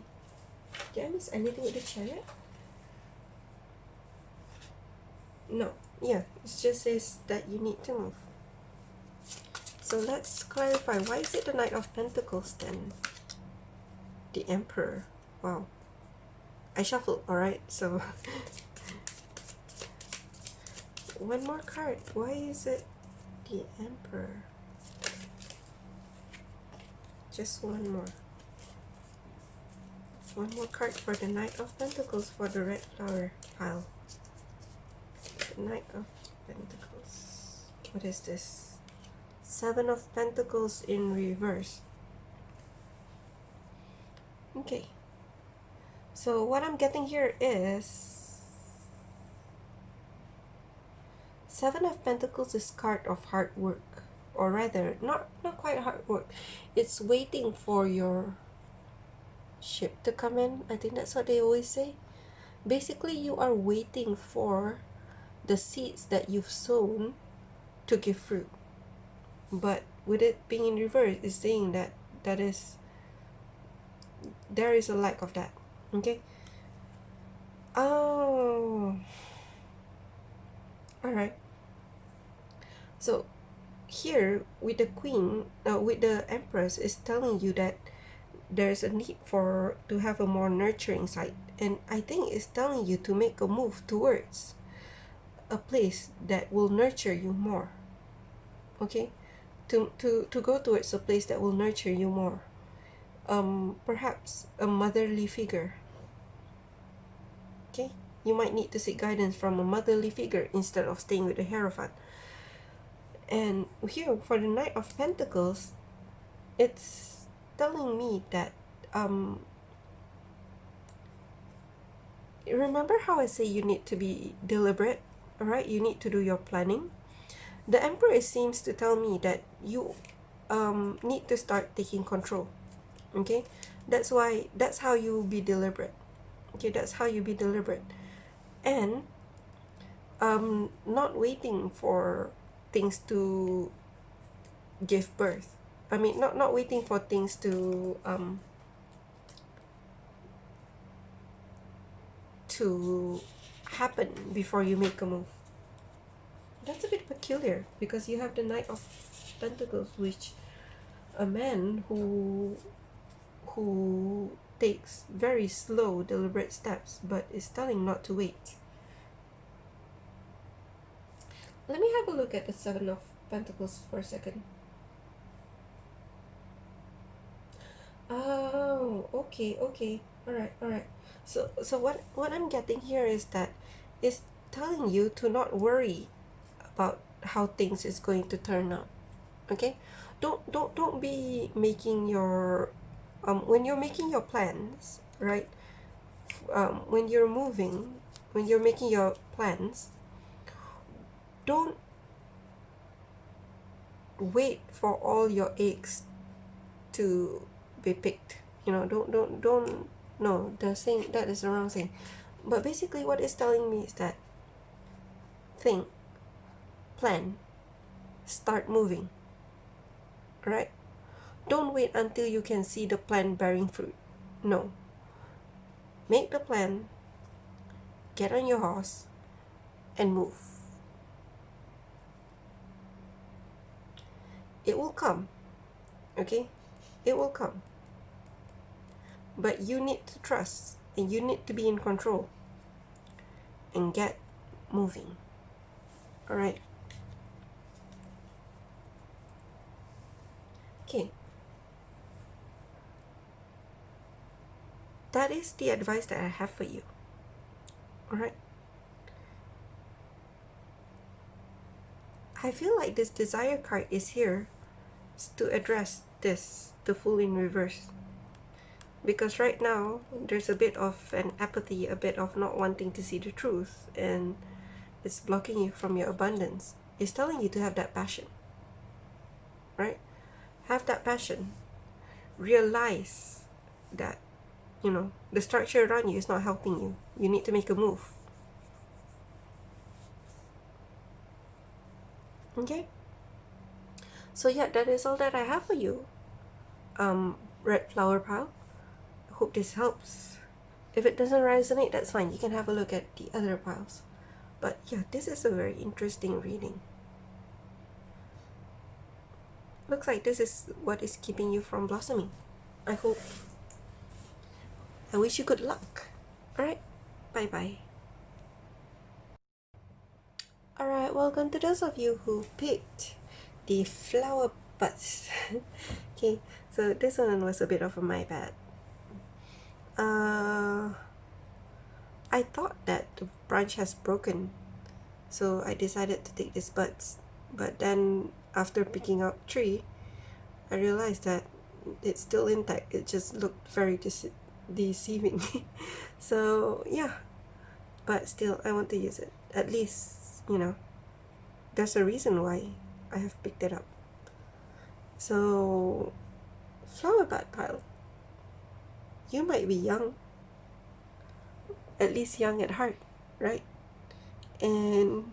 Did I miss anything with the Chariot? No. Yeah, it just says that you need to move. So let's clarify. Why is it the Knight of Pentacles then? The Emperor. Wow. I shuffled, alright, so one more card. Why is it the Emperor? Just one more. One more card for the Knight of Pentacles for the red flower pile. The Knight of Pentacles. What is this? Seven of Pentacles in reverse. Okay. So what I'm getting here is Seven of Pentacles is card of hard work, or rather not quite hard work. It's waiting for your ship to come in. I think that's what they always say. Basically, you are waiting for the seeds that you've sown to give fruit. But with it being in reverse, it's saying that there is a lack of that. Okay. Oh, all right. So here with the Queen, with the Empress, is telling you that there's a need to have a more nurturing side, and I think it's telling you to make a move towards a place that will nurture you more. Okay, to go towards a place that will nurture you more. Perhaps a motherly figure. Okay, you might need to seek guidance from a motherly figure instead of staying with the Hierophant. And here for the Knight of Pentacles, it's telling me that remember how I say you need to be deliberate, all right? You need to do your planning. The Emperor seems to tell me that you need to start taking control. Okay, that's how you be deliberate. Okay, that's how you be deliberate, and not waiting for things to give birth. I mean, not waiting for things to happen before you make a move. That's a bit peculiar because you have the Knight of Pentacles, which a man who takes very slow, deliberate steps, but is telling not to wait. Let me have a look at the Seven of Pentacles for a second. Oh, okay, okay. Alright. So what I'm getting here is that it's telling you to not worry about how things is going to turn out. Okay, don't be making your when you're making your plans, right? When you're moving, when you're making your plans, don't wait for all your eggs to be picked. You know, don't. No, the saying, that is the wrong saying. But basically, what it's telling me is that think, plan, start moving. Right? Don't wait until you can see the plan bearing fruit. No. Make the plan, get on your horse, and move. It will come. Okay? It will come. But you need to trust, and you need to be in control and get moving. All right? Okay. That is the advice that I have for you. All right? I feel like this desire card is here to address this, the Fool in reverse. Because right now, there's a bit of an apathy, a bit of not wanting to see the truth, and it's blocking you from your abundance. It's telling you to have that passion, right? Have that passion. Realize that, you know, the structure around you is not helping you. You need to make a move. Okay? So yeah, that is all that I have for you. Red flower pile. I hope this helps. If it doesn't resonate, that's fine. You can have a look at the other piles. But yeah, this is a very interesting reading. Looks like this is what is keeping you from blossoming. I hope. I wish you good luck. Alright, bye-bye. Alright, welcome to those of you who picked the flower buds. Okay, so this one was a bit of a my bad. I thought that the branch has broken, so I decided to take these buds. But then after picking up 3, I realized that it's still intact. It just looked very deceiving. So yeah, but still I want to use it. At least, you know, there's a reason why I have picked it up. So flower bud pile, you might be young, at least young at heart, right? And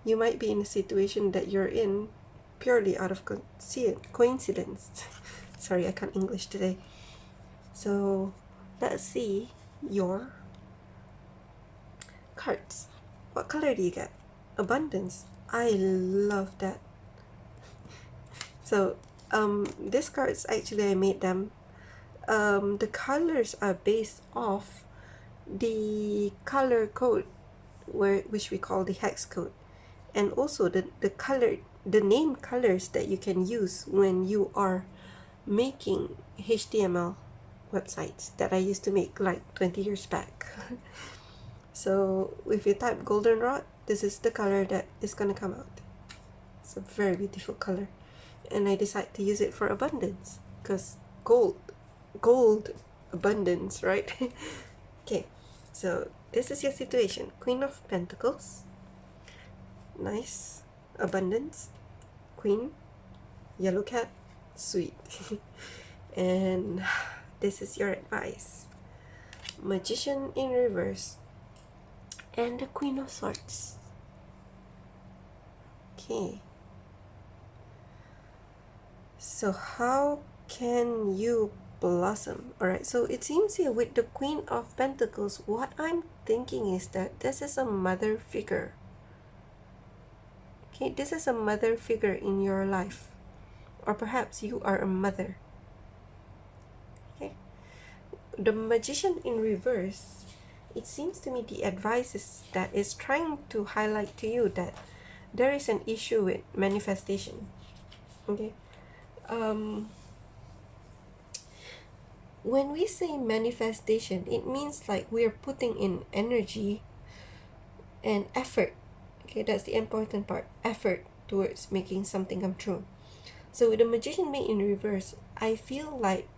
you might be in a situation that you're in purely out of coincidence. Sorry, I can't English today. So let's see your cards. What color do you get? Abundance. I love that. So these cards, actually I made them. The colors are based off the color code, which we call the hex code, and also the name colors that you can use when you are making HTML websites that I used to make like 20 years back. So if you type goldenrod, this is the color that is gonna come out. It's a very beautiful color, and I decided to use it for abundance because gold abundance, right? Okay, so this is your situation. Queen of Pentacles, nice, abundance, Queen, yellow cat, sweet. And this is your advice. Magician in reverse, and the Queen of Swords. Okay, so how can you blossom? Alright, so it seems here with the Queen of Pentacles, what I'm thinking is that this is a mother figure. Okay, this is a mother figure in your life, or perhaps you are a mother. Okay, the Magician in reverse, it seems to me the advice is that is trying to highlight to you that there is an issue with manifestation. Okay, when we say manifestation, it means like we're putting in energy and effort. Okay, that's the important part, effort towards making something come true. So with the Magician made in reverse, I feel like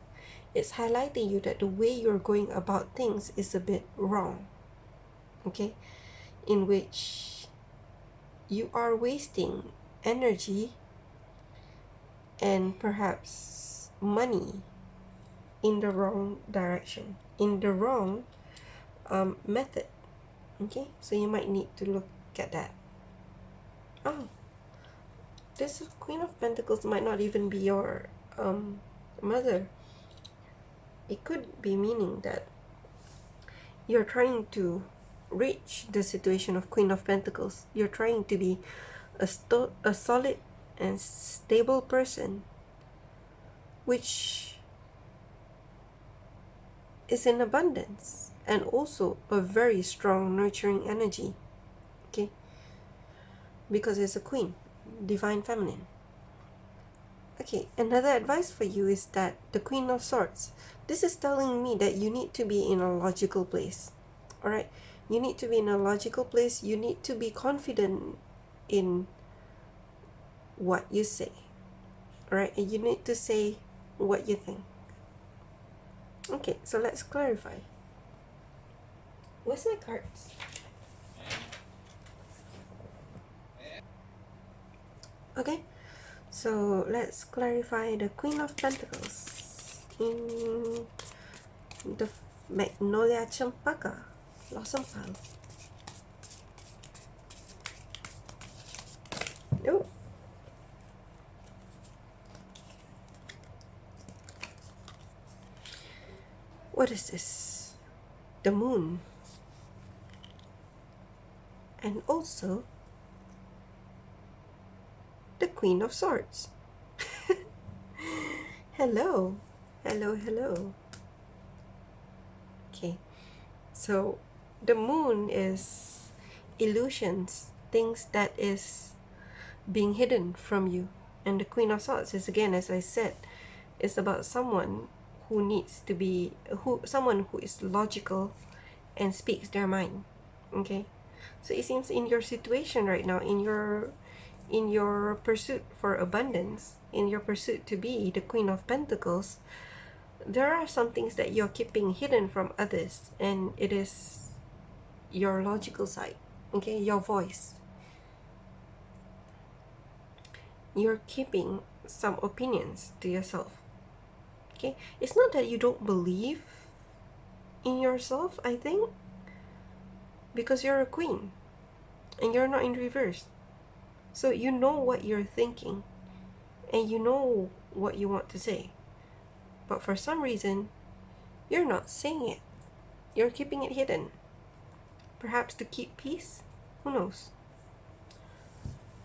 it's highlighting you that the way you're going about things is a bit wrong. Okay? In which you are wasting energy and perhaps money in the wrong direction, in the wrong method. Okay, so you might need to look at that. Oh, this Queen of Pentacles might not even be your mother. It could be meaning that you're trying to reach the situation of Queen of Pentacles. You're trying to be a solid and stable person, which is in abundance, and also a very strong nurturing energy. Okay, because it's a queen, divine feminine. Okay, another advice for you is that the Queen of Swords, this is telling me that you need to be in a logical place. All right, you need to be in a logical place. You need to be confident in what you say. All right, and you need to say what you think. Okay, so let's clarify. Where's my cards? Okay, so let's clarify the Queen of Pentacles in the Magnolia Cempaka blossom pile. Oh. What is this? The moon. And also the Queen of Swords. Hello. Hello, hello. Okay. So the moon is illusions, things that is being hidden from you. And the Queen of Swords is, again, as I said, is about someone who needs to be, someone who is logical and speaks their mind. Okay, so it seems in your situation right now, in your pursuit for abundance, in your pursuit to be the Queen of Pentacles, there are some things that you're keeping hidden from others, and it is your logical side. Okay, your voice. You're keeping some opinions to yourself. Okay, it's not that you don't believe in yourself, I think, because you're a queen and you're not in reverse. So you know what you're thinking and you know what you want to say. But for some reason, you're not saying it. You're keeping it hidden. Perhaps to keep peace? Who knows?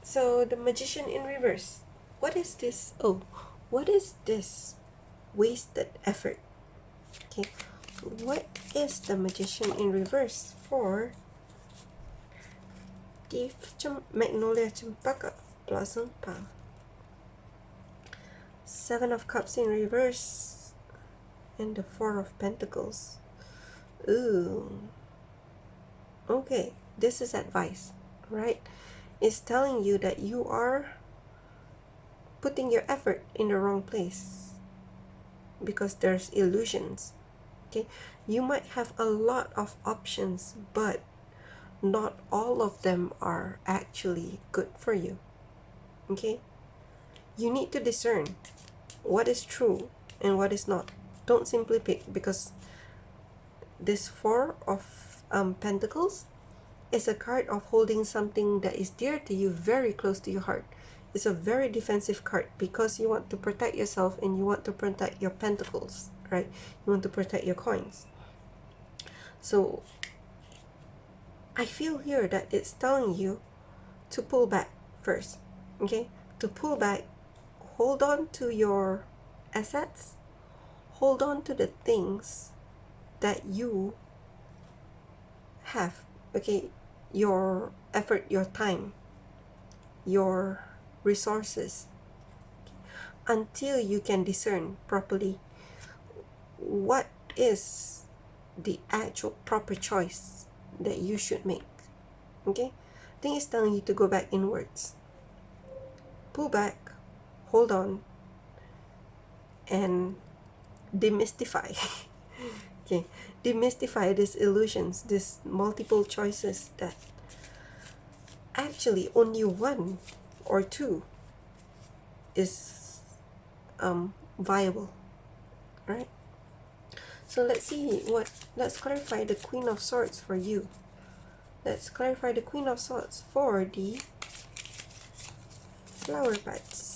So the Magician in reverse. What is this? Oh, what is this wasted effort? Okay, what is the Magician in reverse for the Magnolia Cempaka blossom pile? Seven of Cups in reverse and the Four of Pentacles. Ooh. Okay, this is advice, right? It's telling you that you are putting your effort in the wrong place because there's illusions. Okay, you might have a lot of options, but not all of them are actually good for you. Okay, you need to discern what is true and what is not. Don't simply pick, because this Four of Pentacles is a card of holding something that is dear to you, very close to your heart. It's a very defensive card because you want to protect yourself and you want to protect your pentacles, right? You want to protect your coins. So I feel here that it's telling you to pull back first, okay? To pull back, hold on to your assets, hold on to the things that you have, okay? Your effort, your time, your resources, until you can discern properly what is the actual proper choice that you should make. Okay, I think it's telling you to go back inwards, pull back, hold on and demystify. Okay, demystify these illusions, these multiple choices that actually only one or two is viable, right? So let's clarify the Queen of Swords for you. Let's clarify the Queen of Swords for the flower buds.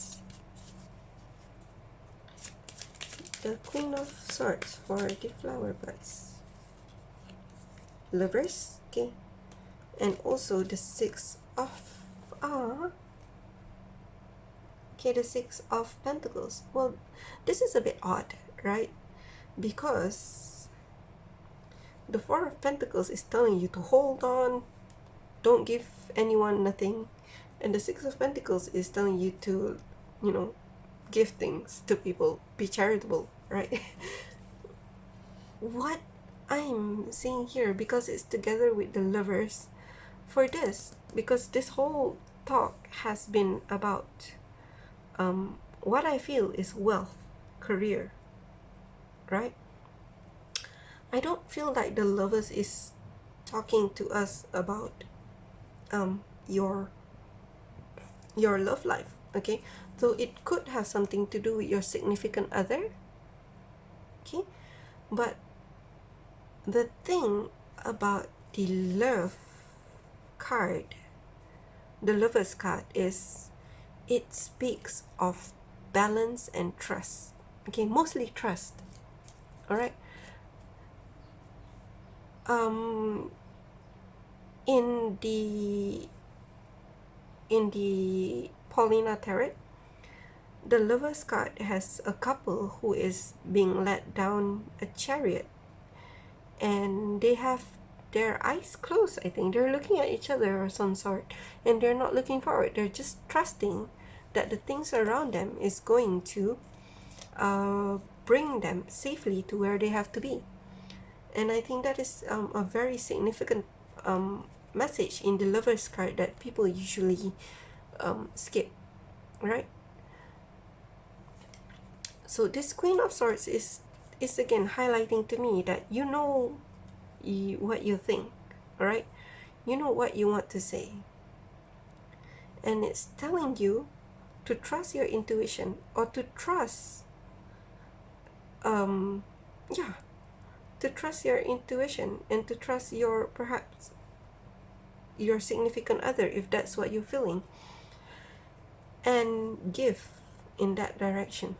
The Queen of Swords for the flower buds. Lovers, okay? And also the Six of okay, the Six of Pentacles. Well, this is a bit odd, right? Because the Four of Pentacles is telling you to hold on, don't give anyone nothing, and the Six of Pentacles is telling you to, you know, give things to people, be charitable, right? What I'm seeing here, because it's together with the Lovers for this, because this whole talk has been about what I feel is wealth, career, right? I don't feel like the Lovers is talking to us about your love life, okay? So it could have something to do with your significant other, okay? But the thing about the love card, the Lovers card, is it speaks of balance and trust, okay? Mostly trust, all right? In the Paulina tarot, the Lovers card has a couple who is being led down a chariot, and they have their eyes closed. I think they're looking at each other of some sort, and they're not looking forward. They're just trusting that the things around them is going to bring them safely to where they have to be. And I think that is a very significant message in the Lovers card that people usually skip, right? So this Queen of Swords is again highlighting to me that you know what you think, all right? You know what you want to say, and it's telling you to trust your intuition, or to trust to trust your intuition, and to trust your, perhaps your significant other, if that's what you're feeling, and give in that direction.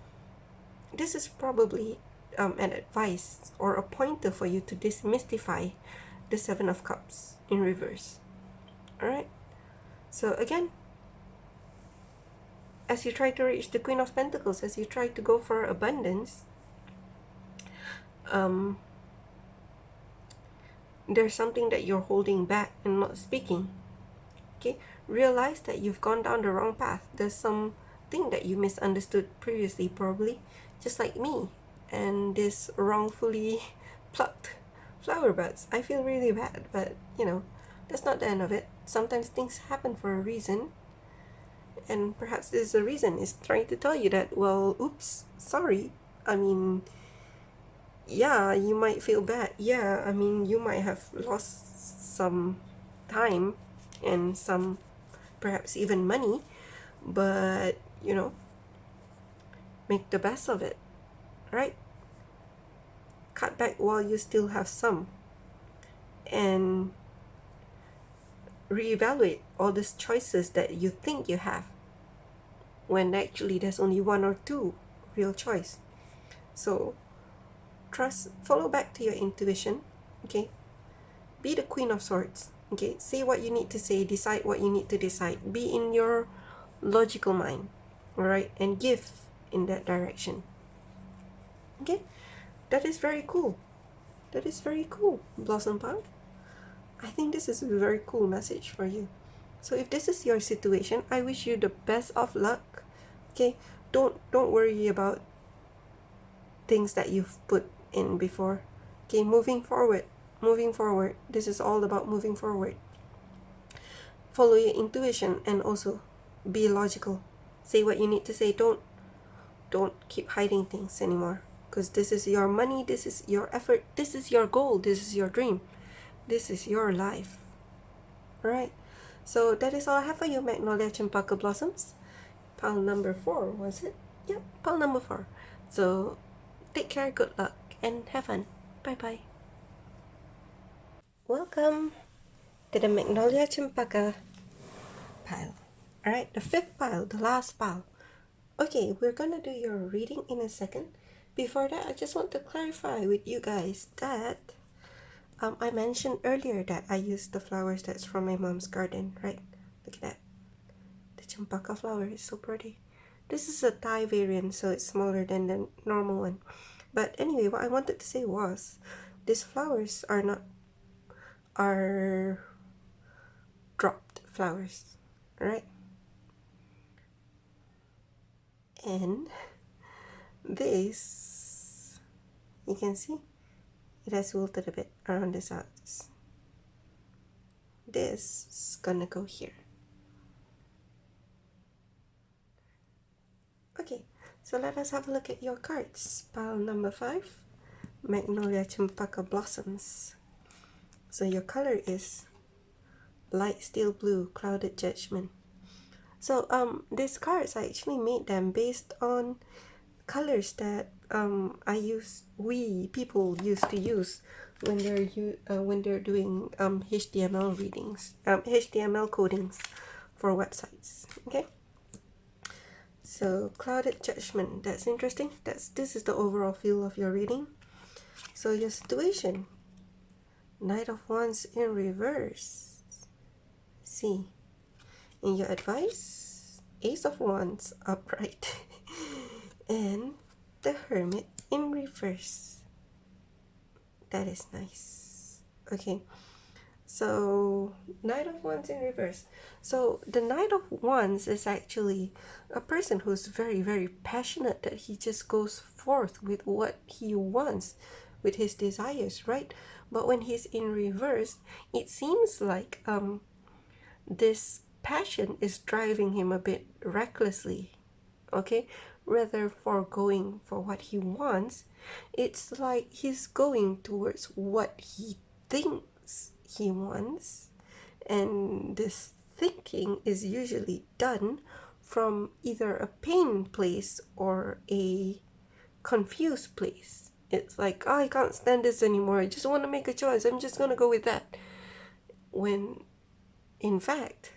This is probably an advice or a pointer for you to demystify the Seven of Cups in reverse. All right, so again, as you try to reach the Queen of Pentacles, as you try to go for abundance, there's something that you're holding back and not speaking, okay? Realize that you've gone down the wrong path. There's something that you misunderstood previously, probably, just like me, and this wrongfully plucked flower buds. I feel really bad, but you know, that's not the end of it. Sometimes things happen for a reason, and perhaps this is the reason, is trying to tell you that, well, oops, sorry. I mean, yeah, you might feel bad. Yeah, I mean, you might have lost some time and some, perhaps even money, but you know, make the best of it, right? Cut back while you still have some, and reevaluate all these choices that you think you have, when actually there's only one or two real choice. So trust, follow back to your intuition, okay? Be the Queen of Swords, okay? Say what you need to say, decide what you need to decide. Be in your logical mind, all right? And give in that direction, okay? That is very cool. That is very cool, Blossom Punk. I think this is a very cool message for you. So if this is your situation, I wish you the best of luck, okay? Don't worry about things that you've put in before, okay? Moving forward. This is all about moving forward. Follow your intuition, and also be logical, Say what you need to say. Don't keep hiding things anymore, because this is your money, this is your effort, this is your goal, this is your dream, this is your life. All right, so that is all I have for you, Magnolia Cempaka blossoms. Pile number 4, was it? Yep, pile number 4. So take care, good luck, and have fun. Bye bye. Welcome to the Magnolia Cempaka pile. All right, the 5th pile, the last pile. Okay, we're gonna do your reading in a second. Before that, I just want to clarify with you guys that I mentioned earlier that I used the flowers that's from my mom's garden, right? Look at that. The Cempaka flower is so pretty. This is a Thai variant, so it's smaller than the normal one. But anyway, what I wanted to say was, these flowers are dropped flowers, right? And this, you can see, it has wilted a bit around the sides. This is gonna go here. Okay, so let us have a look at your cards. Pile number 5, Magnolia Cempaka blossoms. So your color is light steel blue, clouded judgment. So these cards, I actually made them based on colors that people used to use when they're doing HTML readings, HTML codings for websites. Okay. So clouded judgment, that's interesting. This is the overall feel of your reading. So your situation, Knight of Wands in reverse. See. In your advice, Ace of Wands upright. And the Hermit in reverse. That is nice. Okay. So Knight of Wands in reverse. So the Knight of Wands is actually a person who's very, very passionate, that he just goes forth with what he wants, with his desires, right? But when he's in reverse, it seems like this passion is driving him a bit recklessly, okay? Rather foregoing for what he wants, it's like he's going towards what he thinks he wants, and this thinking is usually done from either a pain place or a confused place. It's like, oh, I can't stand this anymore, I just want to make a choice, I'm just gonna go with that. When in fact,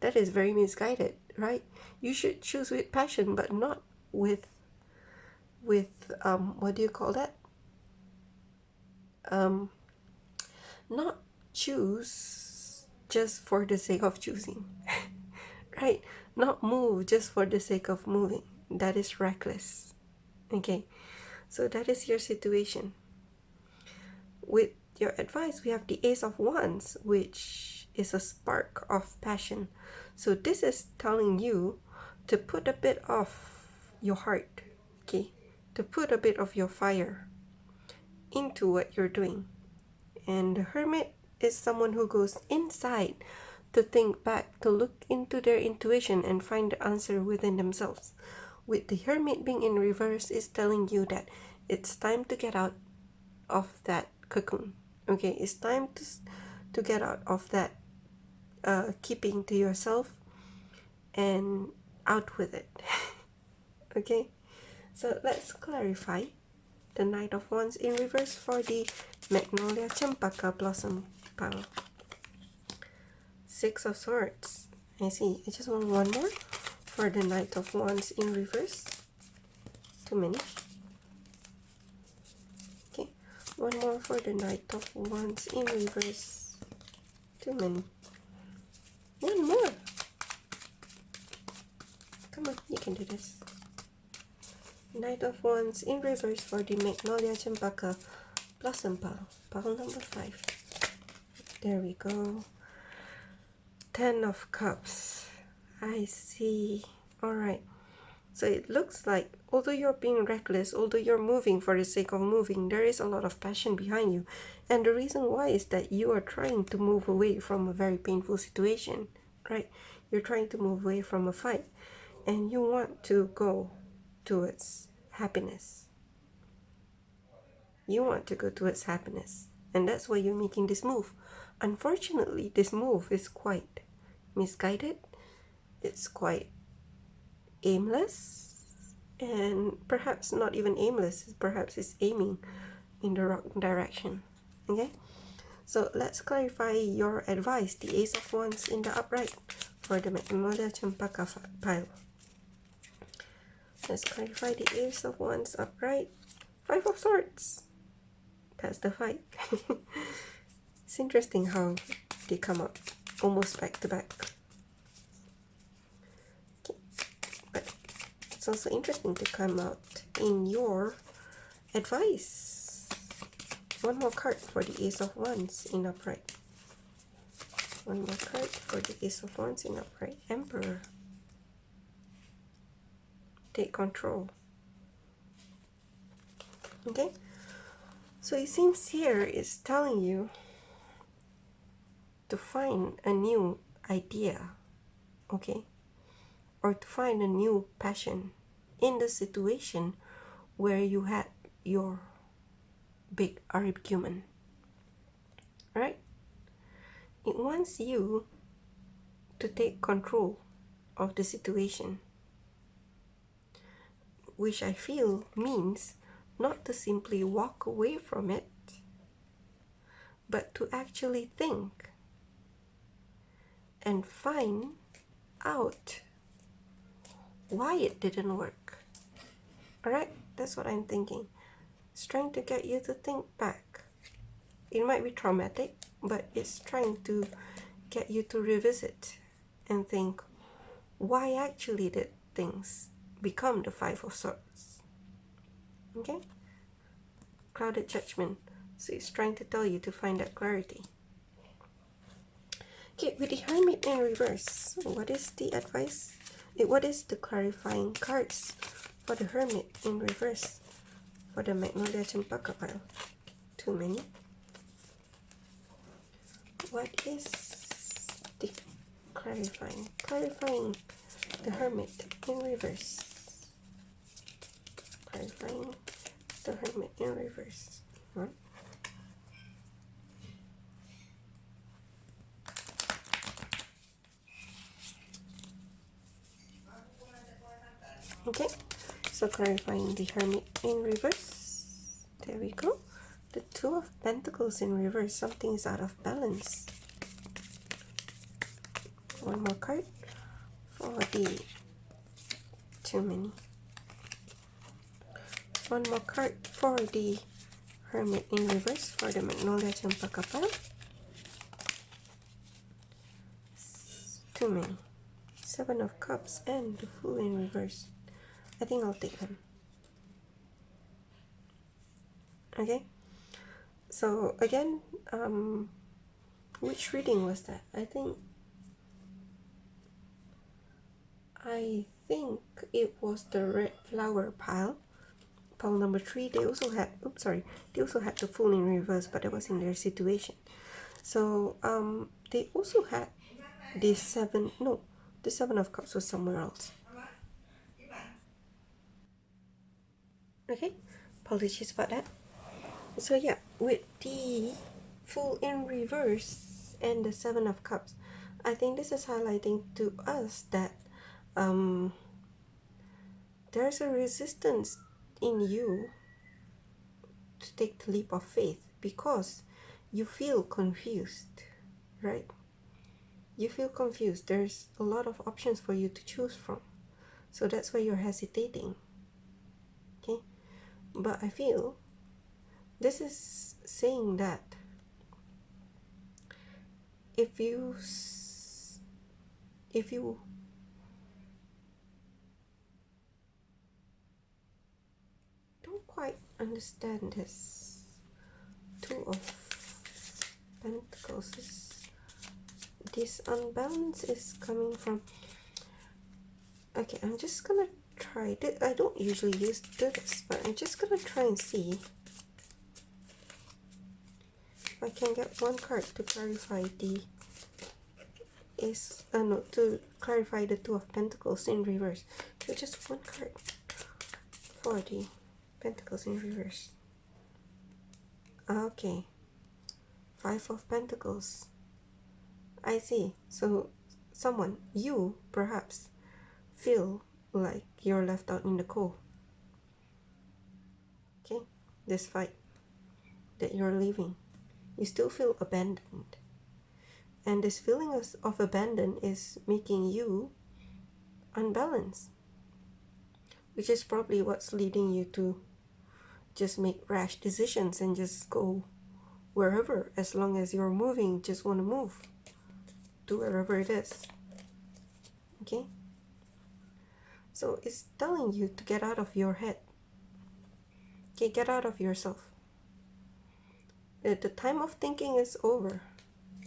that is very misguided, right? You should choose with passion, but not with what do you call that? Not choose just for the sake of choosing, right? Not move just for the sake of moving. That is reckless. Okay, so that is your situation. With your advice, we have the Ace of Wands, which is a spark of passion. So this is telling you to put a bit of your heart, okay, to put a bit of your fire into what you're doing. And the Hermit is someone who goes inside to think back, to look into their intuition and find the answer within themselves. With the Hermit being in reverse, is telling you that it's time to get out of that cocoon. Okay, it's time to get out of that keeping to yourself and out with it. Okay, so let's clarify the Knight of Wands in reverse for the Magnolia Cempaka blossom pile. 6 of Swords. I see. I just want one more for the Knight of Wands in reverse. Too many. Okay, one more for the Knight of Wands in reverse. Too many. One more. Come on, you can do this. Knight of Wands in reverse for the Magnolia Cempaka blossom pile. Pile number 5. There we go. 10 of Cups. I see. Alright. So it looks like, although you're being reckless, although you're moving for the sake of moving, there is a lot of passion behind you. And the reason why is that you are trying to move away from a very painful situation, right? You're trying to move away from a fight, and you want to go towards happiness. You want to go towards happiness, and that's why you're making this move. Unfortunately, this move is quite misguided. It's quite aimless, and perhaps not even aimless. Perhaps it's aiming in the wrong direction. Okay, so let's clarify your advice. The Ace of Wands in the upright for the Magnolia Cempaka pile. Let's clarify the Ace of Wands upright. Five of Swords. That's the fight. It's interesting how they come up almost back to back. Okay. But it's also interesting to come out in your advice. One more card for the Ace of Wands in upright. One more card for the Ace of Wands in upright. Emperor. Take control. Okay, so it seems here it's telling you to find a new idea, okay, or to find a new passion in the situation where you had your big argument, right? It wants you to take control of the situation, which I feel means not to simply walk away from it, but to actually think and find out why it didn't work. Alright, that's what I'm thinking. It's trying to get you to think back. It might be traumatic, but it's trying to get you to revisit and think, why actually did things become the Five of Swords? Okay? Clouded Judgment. So it's trying to tell you to find that clarity. Okay, with the Hermit in reverse, what is the advice? What is the clarifying cards for the Hermit in reverse for the Magnolia Cempaka pile? Too many. What is the clarifying the Hermit in reverse? Clarifying the Hermit in reverse. Huh? Okay, so clarifying the Hermit in reverse. There we go. The Two of Pentacles in reverse. Something is out of balance. One more card for the too many. One more card for the Hermit in reverse for the Magnolia Cempaka pile. Too many. Seven of Cups and the Fool in reverse. I think I'll take them. Okay. So again, which reading was that? I think it was the Red Flower pile. Pile number 3. They also had, they also had the Fool in reverse, but that was in their situation. So they also had the Seven of Cups was somewhere else. Okay, apologies about that. So yeah, with the Fool in reverse and the Seven of Cups, I think this is highlighting to us that there's a resistance in you to take the leap of faith because you feel confused, right? You feel confused. There's a lot of options for you to choose from. So that's why you're hesitating. Okay? But I feel this is saying that if you don't quite understand this Two of Pentacles, this unbalance is coming from, okay, I'm just gonna try this. I don't usually use this, but I'm just gonna try and see if I can get one card to clarify the is no, to clarify the Two of Pentacles in reverse. So just one card for the Pentacles in reverse. Okay, Five of Pentacles. I see. So someone, you perhaps, feel like you're left out in the cold. Okay, this fight that you're leaving, you still feel abandoned. And this feeling of abandon is making you unbalanced, which is probably what's leading you to just make rash decisions and just go wherever. As long as you're moving, just want to move to wherever it is. Okay, so it's telling you to get out of your head. Okay, get out of yourself. The time of thinking is over.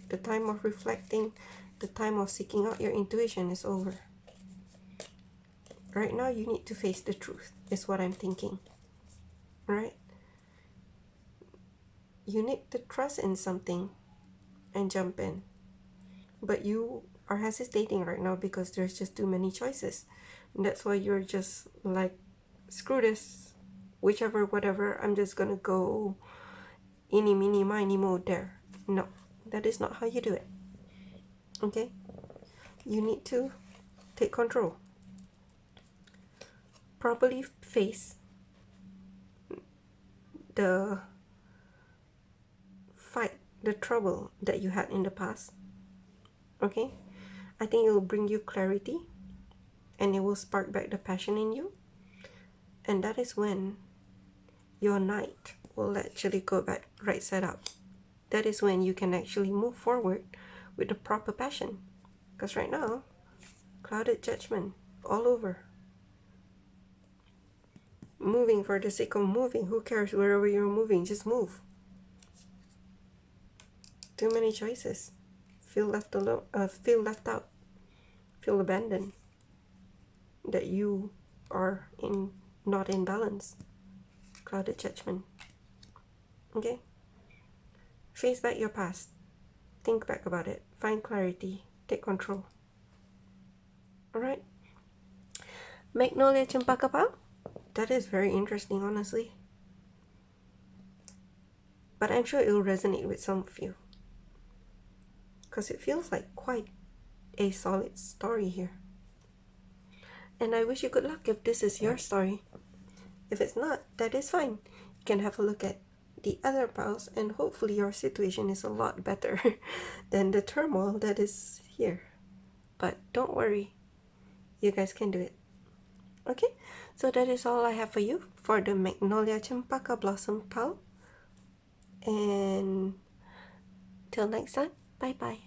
The time of reflecting, the time of seeking out your intuition is over. Right now you need to face the truth, is what I'm thinking. Alright? You need to trust in something and jump in. But you are hesitating right now because there's just too many choices. And that's why you're just like, screw this, whichever, whatever, I'm just gonna go eeny, meeny, miny, mo there. No, that is not how you do it. Okay? You need to take control. Properly face the fight, the trouble that you had in the past. Okay? I think it will bring you clarity and it will spark back the passion in you. And that is when your night will actually go back right side up. That is when you can actually move forward with the proper passion. Because right now, clouded judgment all over. Moving for the sake of moving. Who cares wherever you're moving? Just move. Too many choices. Feel left alone. Feel left out. Feel abandoned. That you are not in balance. Clouded judgment. Okay? Face back your past. Think back about it. Find clarity. Take control. Alright? Magnolia Cempaka Pau? That is very interesting, honestly. But I'm sure it will resonate with some of you. Because it feels like quite a solid story here. And I wish you good luck if this is your story. If it's not, that is fine. You can have a look at the other piles and hopefully your situation is a lot better than the turmoil that is here. But don't worry. You guys can do it. Okay? So that is all I have for you for the Magnolia Cempaka Blossom pile. And till next time, bye-bye.